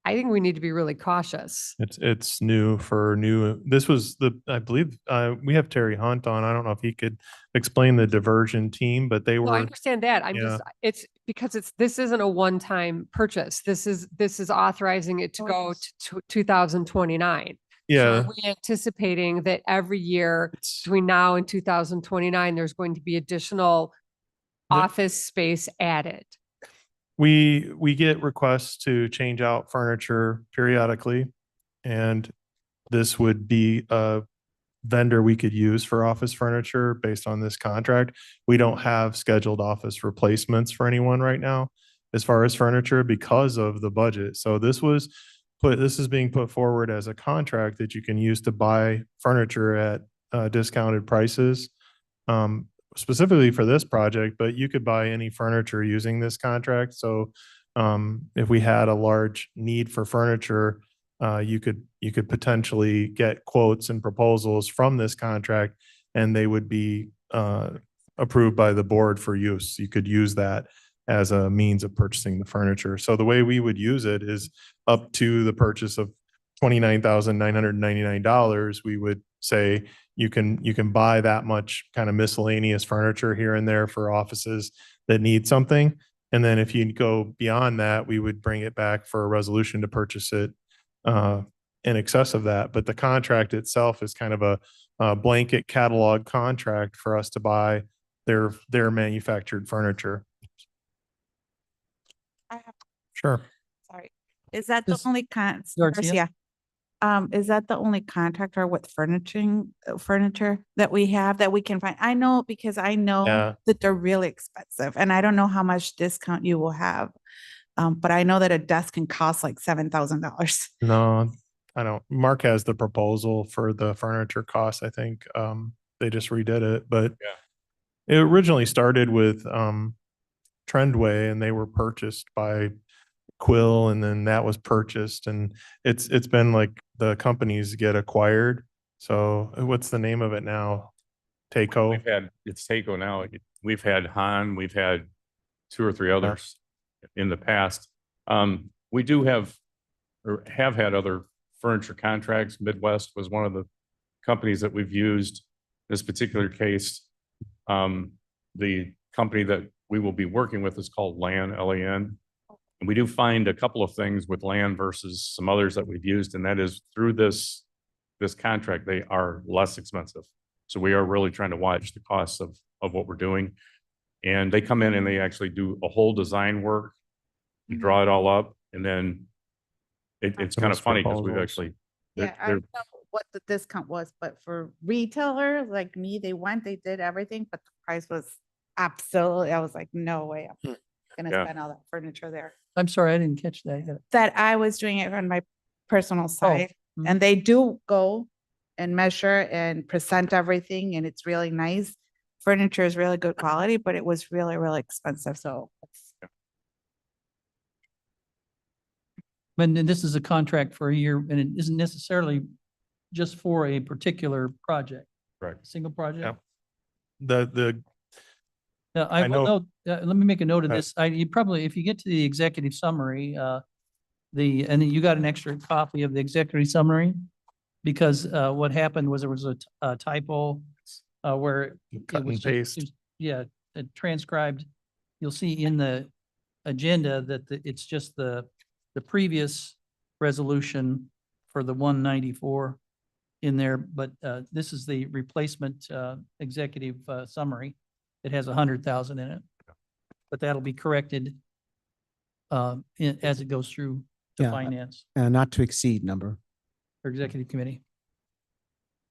I think we need to be really cautious. it's new for new, this was I believe, we have Terry Hunt on. I don't know if he could explain the diversion team, but they No, I were, understand that. I'm just, it's because this isn't a one-time purchase. This is authorizing it to go to 2029. So yeah. are we anticipating that every year between now and 2029, there's going to be additional office space added? We get requests to change out furniture periodically, and this would be a vendor we could use for office furniture based on this contract. We don't have scheduled office replacements for anyone right now as far as furniture because of the budget. So this is being put forward as a contract that you can use to buy furniture at discounted prices. Specifically for this project, but you could buy any furniture using this contract. So if we had a large need for furniture, you could potentially get quotes and proposals from this contract, and they would be approved by the board for use. You could use that as a means of purchasing the furniture. So the way we would use it is up to the purchase of $29,999. We would say you can buy that much kind of miscellaneous furniture here and there for offices that need something. And then if you go beyond that, we would bring it back for a resolution to purchase it in excess of that. But the contract itself is kind of a blanket catalog contract for us to buy their manufactured furniture. I have, Sure. sorry. Is that the Ms. only Garcia? is that the only contractor with furniture that we have that we can find? I know, because I know Yeah. that they're really expensive, and I don't know how much discount you will have. But I know that a desk can cost like $7,000. No, I don't. Mark has the proposal for the furniture costs. I think they just redid it, but it originally started with Trendway, and they were purchased by Quill, and then that was purchased, and it's been like the companies get acquired. So what's the name of it now? Taco. It's Taco now. We've had Han, we've had 2 or 3 others in the past. We do have had other furniture contracts. Midwest was one of the companies that we've used. In this particular case, the company that we will be working with is called LAN, L-A-N. And we do find a couple of things with LAN versus some others that we've used, and that is through this contract, they are less expensive. So we are really trying to watch the costs of what we're doing. And they come in and they actually do a whole design work, you draw it all up, and then it's kind of funny because we've actually, Yeah, I don't know what the discount was, but for retailers like me, they did everything, but the price was absolutely, I was like, no way, I'm gonna Yeah. spend all that furniture there. I'm sorry, I didn't catch that. You That I was doing it on my personal side, mhm. and they do go and measure and present everything, and it's really nice. Furniture is really good quality, but it was really, really expensive, so. And then this is a contract for a year, and it isn't necessarily just for a particular project, correct. single project. Yep. The Now, I I will know- note, let me make a note of Okay. this. You probably, if you get to the executive summary, and then you got an extra copy of the executive summary, because what happened was there was a typo where cut it was and just- paste. it was- yeah, it transcribed. You'll see in the agenda that it's just the previous resolution for the 194 in there, but this is the replacement executive summary. It has 100,000 in it, but that'll be corrected as it goes through the Yeah. finance Not to exceed number. or executive committee.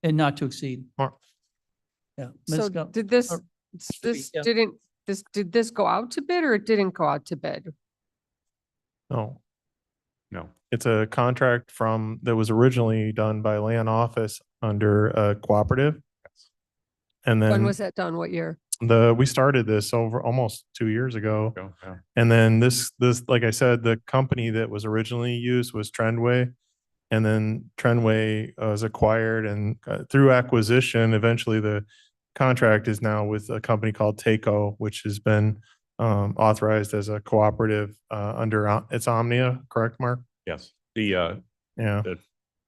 And not to exceed. Mark. Yeah. So Ms. Gu- did this, or- yeah. did this go out to bid, or it didn't go out to bid? No, No. it's a contract that was originally done by land office under a cooperative. And When then was that done? What year? We started this over almost 2 years ago. Go, yeah. And then this, like I said, the company that was originally used was Trendway. And then Trendway was acquired, and through acquisition, eventually the contract is now with a company called Taco, which has been authorized as a cooperative under, it's Omnia, correct, Mark? Yes, Yeah. the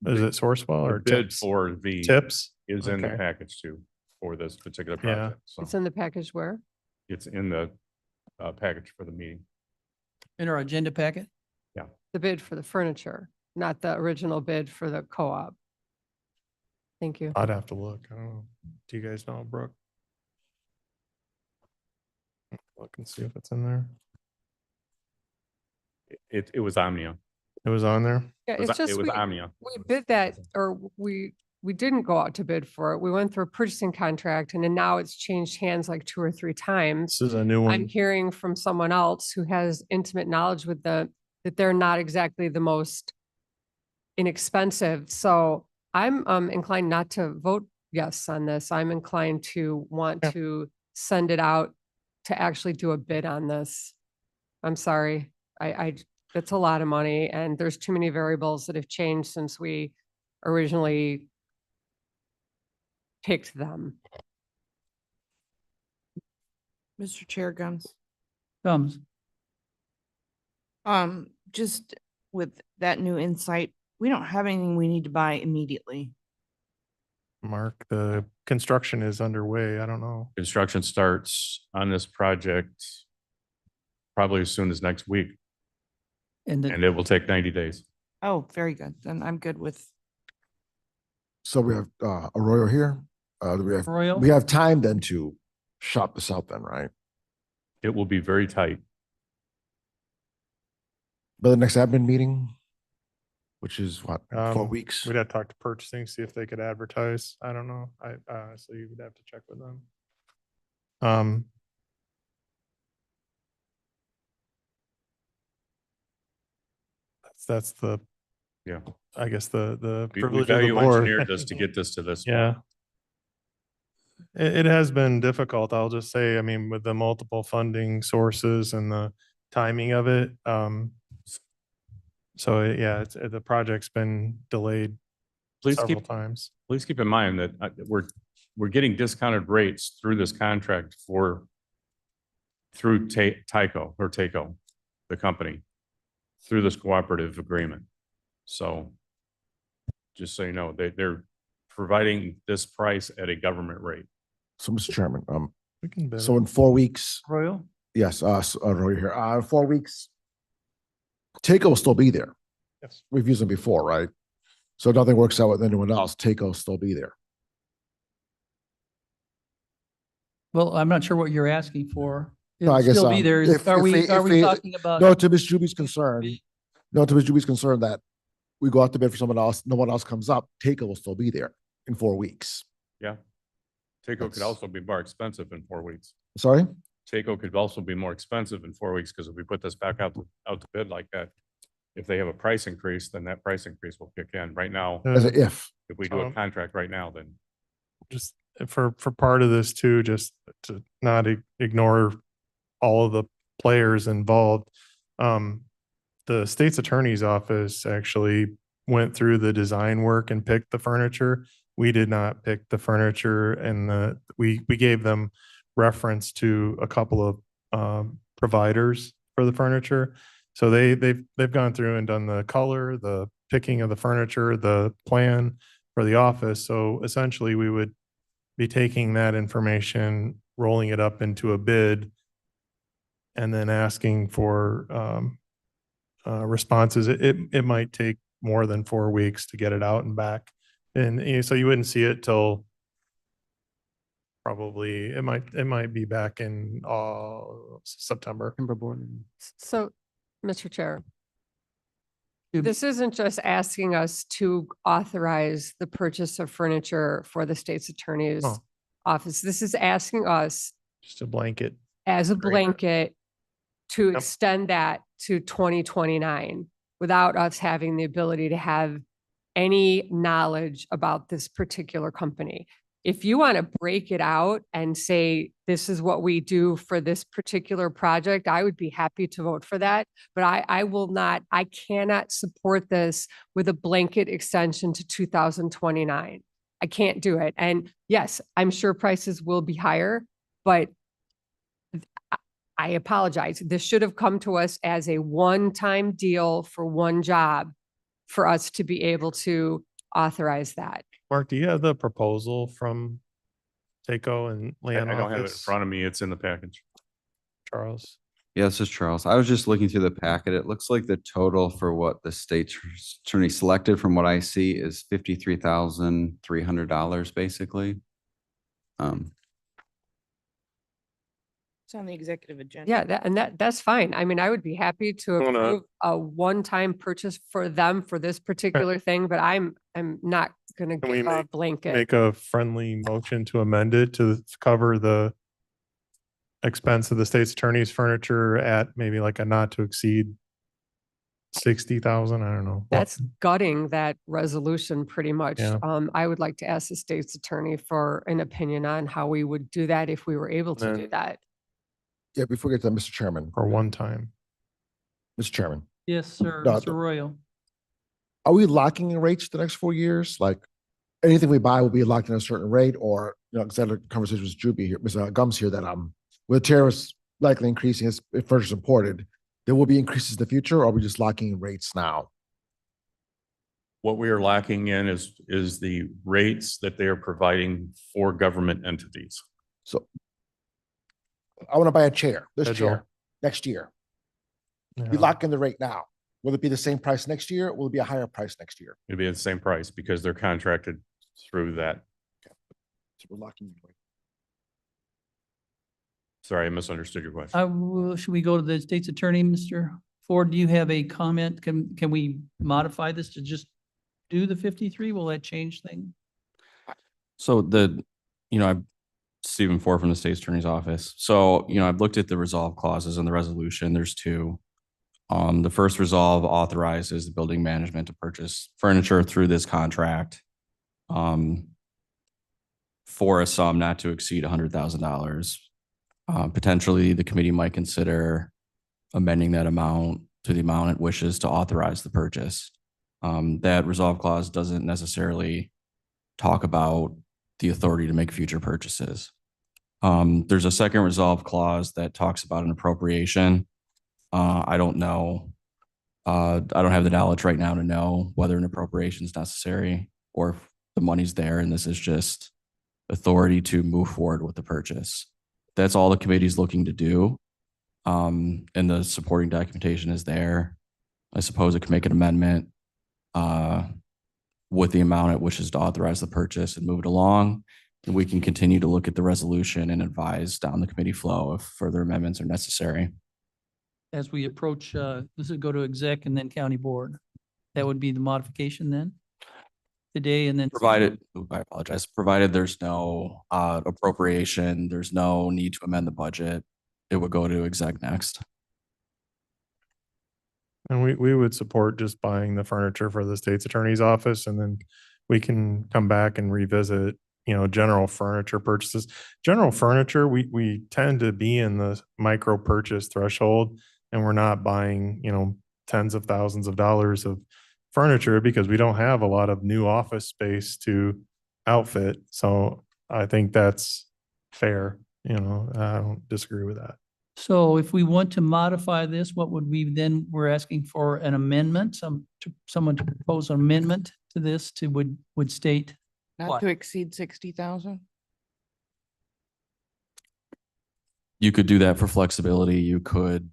Is it Sourcewell the or bid Tips? for the Tips? is in the Okay. package too, for this particular Yeah. project. So It's in the package where? it's in the package for the meeting. In our agenda packet? The bid for the furniture, not the original bid for the co-op. Thank you. I'd have to look. I don't know. Do you guys know, Brooke? Look and see if it's in there. It was Omnia. It was on there? Yeah, It was, it's just it was we Omnia. bid that, or we didn't go out to bid for it. We went through a purchasing contract and then now it's changed hands like 2 or 3 times. This is a new I'm one. hearing from someone else who has intimate knowledge with that they're not exactly the most inexpensive. So I'm inclined not to vote yes on this. I'm inclined to want Yeah. to send it out to actually do a bid on this. I'm sorry. That's a lot of money and there's too many variables that have changed since we originally picked them. Mr. Chair Guns. Thumbs. Just with that new insight, we don't have anything we need to buy immediately. Mark, the construction is underway. I don't know. Construction starts on this project probably as soon as next week, And and it will take 90 days. Oh, very good. Then I'm good with, So we have Arroyo here. Arroyo? We have time then to shop this out then, right? It will be very tight. By the next admin meeting, which is what, 4 weeks? We'd have to talk to purchasing, see if they could advertise. I don't know. So you would have to check with them. That's the, Yeah. I guess the We privilege of the value board. engineered this to get this to this. point. Yeah. It has been difficult, I'll just say, I mean, with the multiple funding sources and the timing of it. So yeah, the project's been delayed Please several keep, times. please keep in mind that we're getting discounted rates through this contract through Tyco or Taco, the company, through this cooperative agreement. So just so you know, they're providing this price at a government rate. So, Mr. Chairman, We can bid so it. in 4 weeks, Arroyo? yes, Arroyo here, in 4 weeks, Taco will still be there. Yes. We've used them before, right? So if nothing works out with anyone else, Taco will still be there. Well, I'm not sure what you're asking for. No, I It'll guess, still be there. if- Are if we they- talking about? No, to Ms. Juby's concern, that we go out to bid for someone else, no one else comes up, Taco will still be there in 4 weeks. Yeah. Taco could That's- also be more expensive in 4 weeks. Sorry? Taco could also be more expensive in 4 weeks because if we put this back out to bid like that, if they have a price increase, then that price increase will kick in. Right now, As a if. if we do a contract right now, then Just for part of this too, just to not ignore all of the players involved. The state's attorney's office actually went through the design work and picked the furniture. We did not pick the furniture, and we gave them reference to a couple of providers for the furniture. So they've gone through and done the color, the picking of the furniture, the plan for the office. So essentially, we would be taking that information, rolling it up into a bid, and then asking for responses. It might take more than 4 weeks to get it out and back. And so you wouldn't see it till probably, it might be back in September. September board. So, Mr. Chair, Yep. this isn't just asking us to authorize the purchase of furniture for the state's attorney's Oh. office. This is asking us Just a blanket. as a Great. blanket to Yep. extend that to 2029 without us having the ability to have any knowledge about this particular company. if you want to break it out and say, this is what we do for this particular project, I would be happy to vote for that. But I will not, I cannot support this with a blanket extension to 2029. I can't do it. And yes, I'm sure prices will be higher, but I apologize. This should have come to us as a one-time deal for one job for us to be able to authorize that. Mark, do you have the proposal from TACO and I land don't have it in office? front of me. It's in the package. Charles? Yeah, this is Charles. I was just looking through the packet. It looks like the total for what the state attorney selected from what I see is $53,300 basically. It's on the executive agenda. Yeah, and that's fine. I mean, I would be happy to Wanna- approve a one-time purchase for them for this particular thing, but I'm not gonna Can we give a blanket. Make a friendly motion to amend it to cover the expense of the state's attorney's furniture at maybe like a not to exceed 60,000, I don't know. That's gutting that resolution pretty much. Yeah. I would like to ask the state's attorney for an opinion on how we would do that if we were able to do Then- that. Yeah, before we get to that, Mr. Chairman, For one time. Mr. Chairman, Yes, sir. No, Mr. Royal. are we locking in rates the next 4 years? Like anything we buy will be locked in a certain rate or, because I had a conversation with Juby here, Ms. Gums here that, with tariffs likely increasing as if furniture is imported, there will be increases in the future or are we just locking in rates now? What we are lacking in is the rates that they are providing for government entities. So I want to buy a chair, this Schedule. chair, next year. We Yeah. lock in the rate now. Will it be the same price next year? Will it be a higher price next year? It'd be at the same price because they're contracted through that. So we're locking in the rate. Sorry, I misunderstood your question. Should we go to the state's attorney, Mr. Ford? Do you have a comment? Can we modify this to just do the 53? Will that change things? So I'm Stephen Ford from the State's Attorney's Office. So, I've looked at the resolve clauses in the resolution. There's two. The first resolve authorizes the building management to purchase furniture through this contract for a sum not to exceed $100,000. Potentially, the committee might consider amending that amount to the amount it wishes to authorize the purchase. That resolve clause doesn't necessarily talk about the authority to make future purchases. There's a second resolve clause that talks about an appropriation. I don't know. I don't have the knowledge right now to know whether an appropriation is necessary or if the money's there and this is just authority to move forward with the purchase. That's all the committee's looking to do. And the supporting documentation is there. I suppose it can make an amendment with the amount it wishes to authorize the purchase and move it along. And we can continue to look at the resolution and advise down the committee flow if further amendments are necessary. As we approach, this would go to exec and then county board. That would be the modification then? Today and then. I apologize, provided there's no appropriation, there's no need to amend the budget, it would go to exec next. And we would support just buying the furniture for the state's attorney's office and then we can come back and revisit, general furniture purchases. General furniture, we tend to be in the micro purchase threshold and we're not buying, tens of thousands of dollars of furniture because we don't have a lot of new office space to outfit. So I think that's fair. I don't disagree with that. So if we want to modify this, what would we then, we're asking for an amendment, someone to propose an amendment to this would state Not what? to exceed 60,000? You could do that for flexibility. You could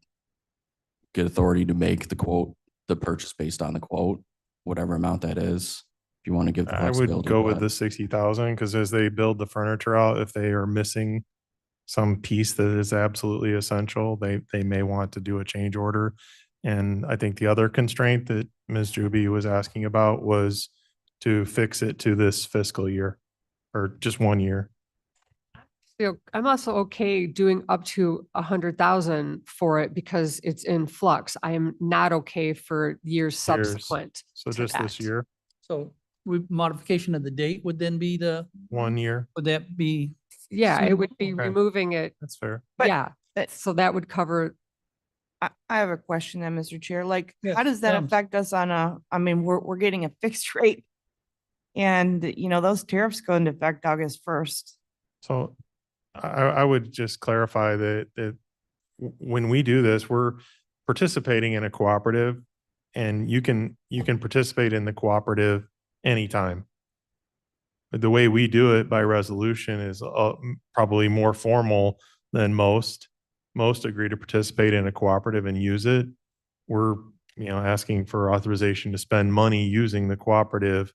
get authority to make the purchase based on the quote, whatever amount that is. If you want to give the I would flexibility. go with but- the 60,000 because as they build the furniture out, if they are missing some piece that is absolutely essential, they may want to do a change order. And I think the other constraint that Ms. Juby was asking about was to fix it to this fiscal year or just 1 year. I'm also okay doing up to 100,000 for it because it's in flux. I am not okay for years subsequent. So to just this that. year. So modification of the date would then be 1 year. would that be? Yeah, it would be Okay. removing it. That's fair. But- Yeah, so that would cover, I have a question then, Mr. Chair, like, Yes, how does that Dums. affect us on I mean, we're getting a fixed rate. And, those tariffs go into effect August 1st. So I would just clarify that when we do this, we're participating in a cooperative, and you can participate in the cooperative anytime. But the way we do it by resolution is probably more formal than most. Most agree to participate in a cooperative and use it. We're, asking for authorization to spend money using the cooperative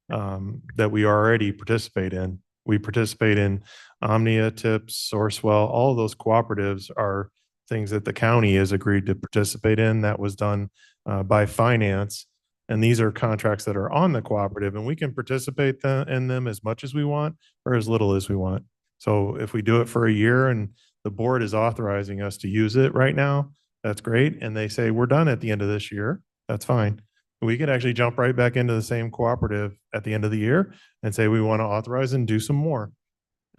that we already participate in. We participate in Omnia, TIPS, Sourcewell. All of those cooperatives are things that the county has agreed to participate in. That was done by finance. And these are contracts that are on the cooperative, and we can participate in them as much as we want or as little as we want. So if we do it for a year and the board is authorizing us to use it right now, that's great. And they say, we're done at the end of this year, that's fine. We could actually jump right back into the same cooperative at the end of the year and say, we want to authorize and do some more.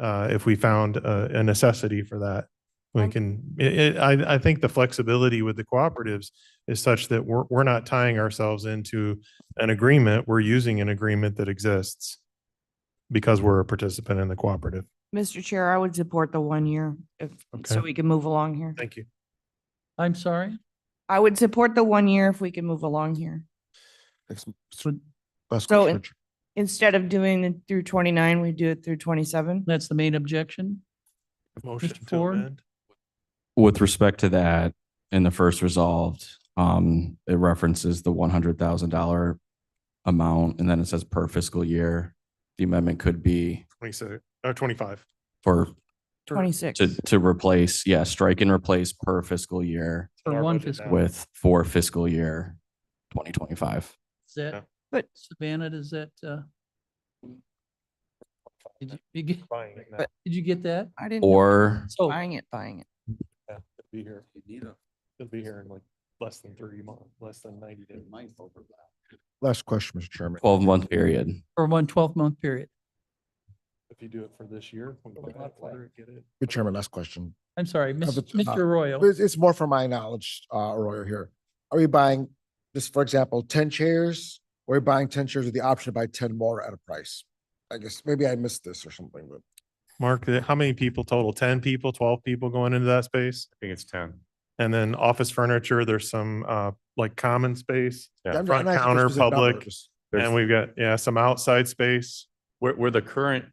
If we found a necessity for that, we can, I think the flexibility with the cooperatives is such that we're not tying ourselves into an agreement. We're using an agreement that exists because we're a participant in the cooperative. Mr. Chair, I would support the 1 year so Okay. we can move along here. Thank you. I'm sorry? I would support the 1 year if we can move along here. Next- So last So question, Richard. instead of doing it through 29, we do it through 27. that's the main objection? Motion Mr. to Ford? amend. With respect to that, in the first resolved, it references the $100,000 amount, and then it says per fiscal year. The amendment could be 25. for 26. to replace, strike and replace per fiscal year For Our one budget fiscal. now. with for fiscal year 2025. Is that, But- Savannah, does that, Buying it now. But- did you get that? I didn't. Or So, Buying it. Yeah, it'll be here. It'll be here in like less than 30 months, less than 90 days. Last question, Mr. Chairman. 12-month period. for 1 12-month period. If you do it for this year, we can order it, get it. Mr. Chairman, last question. I'm sorry, Of Mr. the- Mr. Arroyo. It's more for my knowledge, Royer here. Are we buying, just for example, 10 chairs? Or are we buying 10 chairs with the option to buy 10 more at a price? I guess maybe I missed this or something, but Mark, how many people total? 10 people, 12 people going into that space? I think it's 10. And then office furniture, there's some like common space, Yeah. I'm front not asking for a counter, specific number, public, just- There's- and we've got, some outside space. Where the current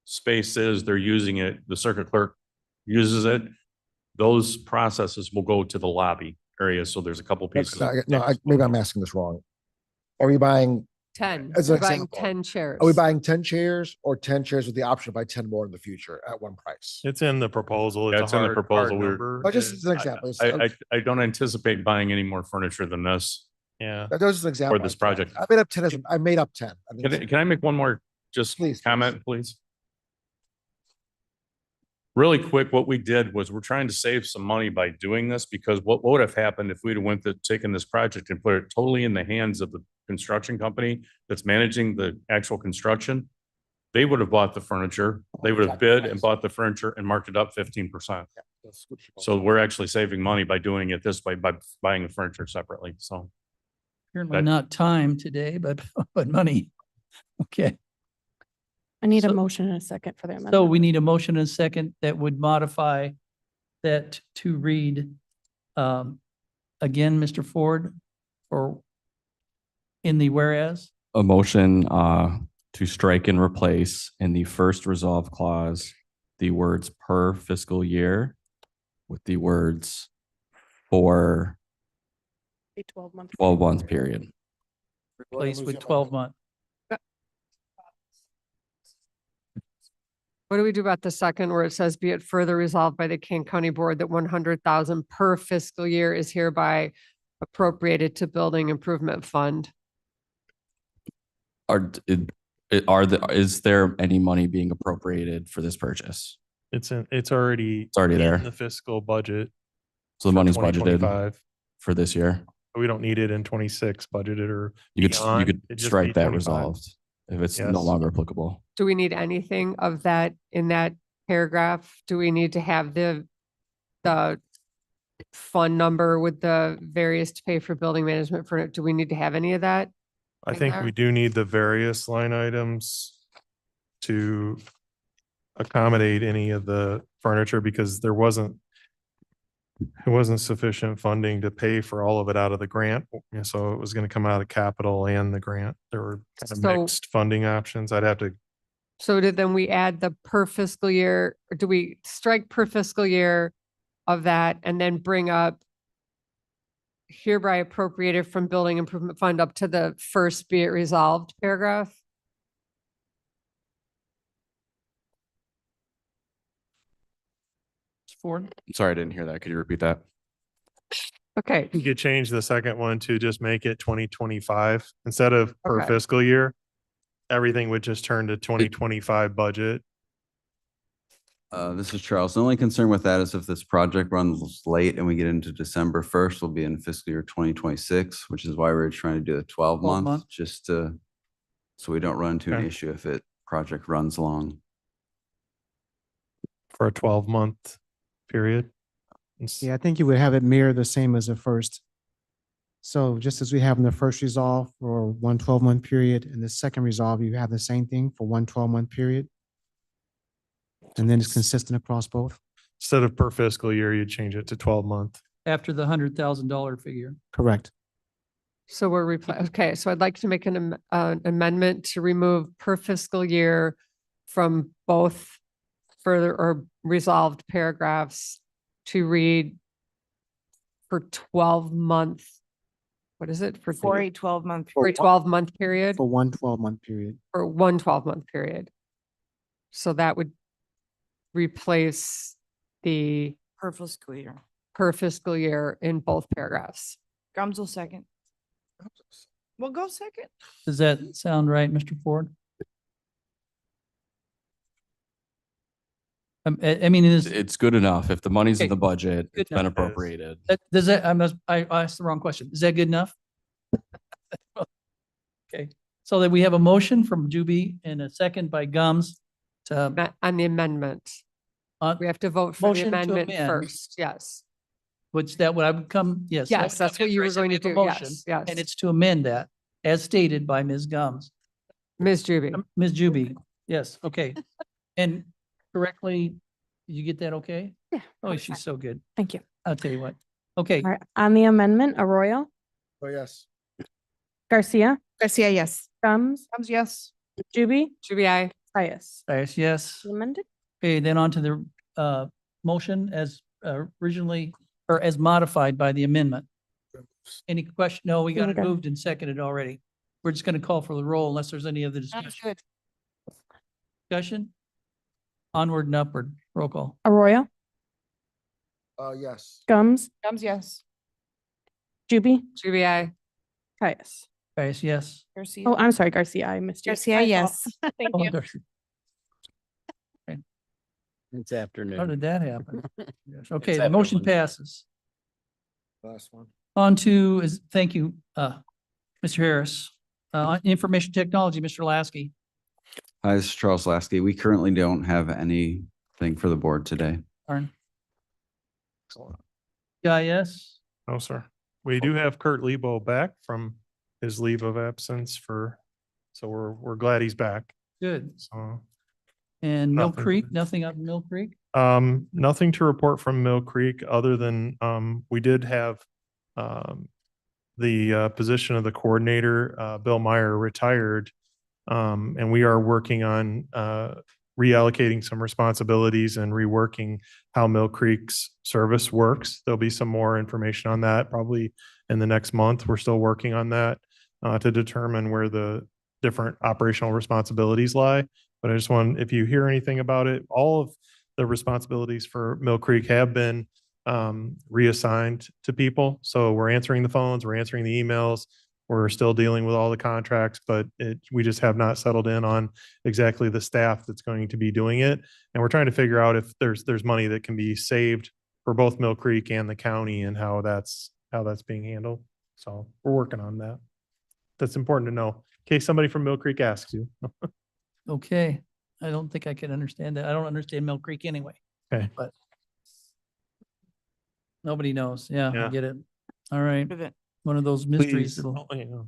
space is, they're using it, the circuit clerk uses it. Those processes will go to the lobby area, so there's a couple pieces. Maybe I'm asking this wrong. Are we buying, 10, As an we're buying example, 10 chairs. are we buying 10 chairs or 10 chairs with the option to buy 10 more in the future at one price? It's in the proposal. Yeah, It's a in the hard proposal. We're- number. Oh, just as an example. It's- I don't anticipate buying any more furniture than this. Yeah. That was just an example. this I thought. project. I made up 10, I made up 10. I Can didn't- I make one more just Please, please. comment, please? Really quick, what we did was we're trying to save some money by doing this, because what would have happened if we'd have went to taken this project and put it totally in the hands of the construction company that's managing the actual construction? They would have bought the furniture, they would have bid and bought the furniture and marked it up 15%. That's what you- So we're actually saving money by doing it this way, by buying the furniture separately, so. Apparently that- not time today, but, but money. Okay, I need a So- motion and a second for the amendment. so we need a motion and a second that would modify that to read, again, Mr. Ford, or in the whereas, A motion to strike and replace in the first resolve clause, the words per fiscal year with the words for A 12-month. 12-month period. replaced with 12-month. What do we do about the second where it says, be it further resolved by the King County Board that 100,000 per fiscal year is hereby appropriated to Building Improvement Fund? Is there any money being appropriated for this purchase? It's already. It's already there. In the fiscal budget. So the for money's budgeted 2025. for this year. We don't need it in 26 budgeted or You beyond. could It'd just strike be that 25. resolved if it's no Yes. longer applicable. Do we need anything of that in that paragraph? Do we need to have the fund number with the various to pay for building management for it? Do we need to have any of that? I in think there? we do need the various line items to accommodate any of the furniture because there wasn't sufficient funding to pay for all of it out of the grant. And so it was going to come out of capital and the grant. There were kind of So- mixed funding options. I'd have to, So then we add the per fiscal year, or do we strike per fiscal year of that and then bring up hereby appropriated from building improvement fund up to the first be it resolved paragraph? Ford? Sorry, I didn't hear that. Could you repeat that? Okay, you could change the second one to just make it 2025 instead of per Okay. fiscal year. Everything would just turn to 2025 budget. This is Charles. The only concern with that is if this project runs late and we get into December 1st, we'll be in fiscal year 2026, which is why we're trying to do the 12 12 month, month. just to, so we don't run into an Okay. issue if project runs long. For a 12-month period. Yeah, I think you would have it mirror the same as the first. So just as we have in the first resolve for one 12-month period, and the second resolve, you have the same thing for one 12-month period. And then it's consistent across both. Instead of per fiscal year, you'd change it to 12-month. After the $100,000 figure. Correct. so okay, so I'd like to make an amendment to remove per fiscal year from both further or resolved paragraphs to read for 12-month. What is it? For a 12-month. For a 12-month period, For one 12-month period. or one 12-month period. So that would replace the Per fiscal year. per fiscal year in both paragraphs. Gums will second. Well, go second. Does that sound right, Mr. Ford? I mean, it is, It's good enough. If the money's in Okay. the budget, Good it's been enough. appropriated. does that, I asked the wrong question. Is that good enough? Okay, so that we have a motion from Juby and a second by Gums to, On the amendment, uh, we have to vote for the Motion to amendment amend. first. Yes. which that would I would come, yes. that Yes, would that's come what you after I were said going we to have a do. motion, Yes, yes. And it's to amend that as stated by Ms. Gums. Ms. Juby. Ms. Juby, yes, okay. And correctly, did you get that okay? Yeah. Oh, that's she's fine. so good. Thank you. I'll tell you what. Okay, All right. On the amendment, Arroyo, Oh, yes. Garcia, Garcia, yes. Gums, Gums, yes. Juby, Juby, I. Caius. yes. Amended? Okay, then on to the motion as originally, or as modified by the amendment. Any question? No, we got it Okay. moved and seconded already. We're just going to call for the roll unless there's any other discussion. Discussion? Onward and upward. Roll call. Arroyo, Yes. Gums, Gums, yes. Juby, Juby, I. Caius. Yes. Garcia. Oh, I'm sorry, Garcia, I missed you. Garcia, My fault. yes. Thank Oh, you. Darcy, It's how afternoon. did that happen? Yes, okay, It's the after motion lunch. passes. Last one. On to thank you, Mr. Harris. Information technology, Mr. Lasky. Hi, this is Charles Lasky. We currently don't have anything for the board today. Arn. GIS, No, sir. We do have Kurt Lebo back from his leave of absence so we're glad he's back. good. So, And Mill Nothing. Creek, nothing up in Mill Creek? nothing to report from Mill Creek other than, we did have, the position of the coordinator, Bill Meyer retired. And we are working on, reallocating some responsibilities and reworking how Mill Creek's service works. There'll be some more information on that probably in the next month. We're still working on that, to determine where the different operational responsibilities lie. But I just want, if you hear anything about it, all of the responsibilities for Mill Creek have been reassigned to people. So we're answering the phones, we're answering the emails, we're still dealing with all the contracts, but we just have not settled in on exactly the staff that's going to be doing it. And we're trying to figure out if there's money that can be saved for both Mill Creek and the county and how that's being handled. So we're working on that. That's important to know. case somebody from Mill Creek asks you. Okay, I don't think I can understand that. I don't understand Mill Creek anyway. Okay. But nobody knows. Yeah, I Yeah. get it. All right. Of it. One of those mysteries. Please. that'll- Oh, yeah.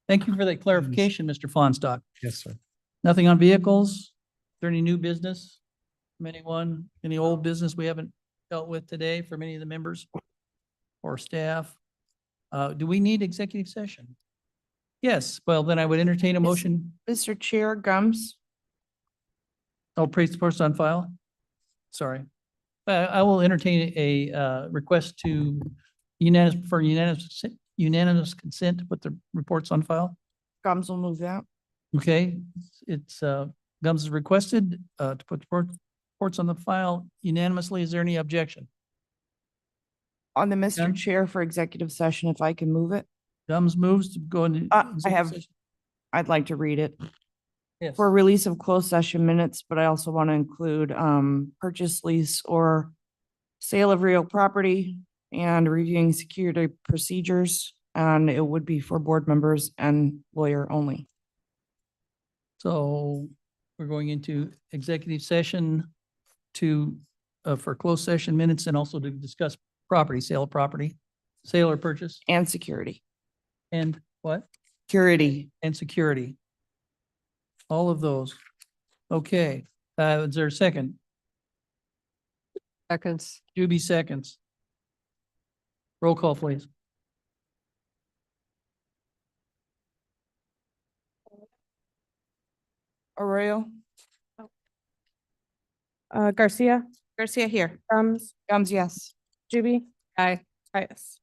Thank you for that clarification, Mr. Flawnstock. Yes, sir. Nothing on vehicles? Is there any new business from anyone? Any old business we haven't dealt with today from any of the members or staff? Do we need executive session? Yes, well, then I would entertain a motion. Mr. Chair, Gums, Oh, praise the person on file? Sorry. I will entertain a request to unanimous consent to put the reports on file. Gums will move that. Okay, it's Gums has requested to put the reports on the file unanimously. Is there any objection? On the Mr. Done. Chair for executive session, if I can move it, Gums moves to go into. I executive have- session. I'd like to read it. Yes. For release of closed session minutes, but I also want to include purchase, lease, or sale of real property and reviewing security procedures. And it would be for board members and lawyer only. So we're going into executive session to, for closed session minutes and also to discuss property, sale of property, sale or purchase, And security. and what? Security. And security. All of those. Okay, is there a second? Seconds. Juby seconds. Roll call, please. Arroyo, Garcia, Garcia here. Gums, Gums, yes. Juby. Aye. Caius.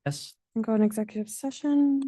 Yes. And go in executive session.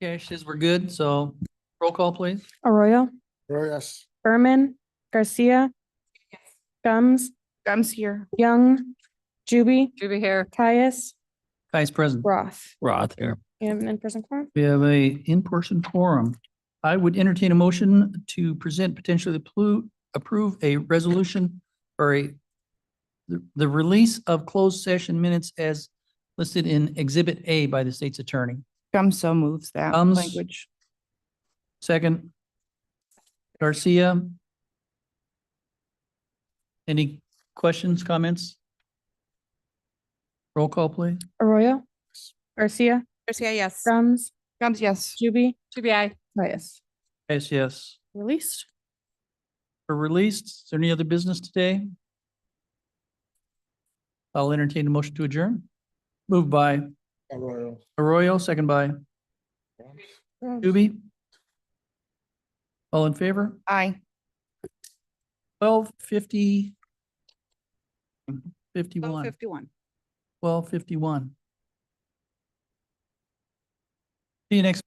Cash says we're good, so roll call, please. Arroyo, Yes. Berman, Garcia, Gums, Gums here. Young, Juby, Juby here. Caius, Vice President. Roth. Roth here. You have an in-person quorum? We have a in-person forum. I would entertain a motion to present potentially approve a resolution or the release of closed session minutes as listed in Exhibit A by the state's attorney. Gums so moves that Gums. language. Second. Garcia. Any questions, comments? Roll call, please. Arroyo, Garcia, Garcia, yes. Gums, Gums, yes. Juby, Juby, aye. Caius. Yes, yes. Released. For released, is there any other business today? I'll entertain a motion to adjourn. Moved by Arroyo, second by Doobie. All in favor? Aye. 12:50. 51. 51. 12:51. See you next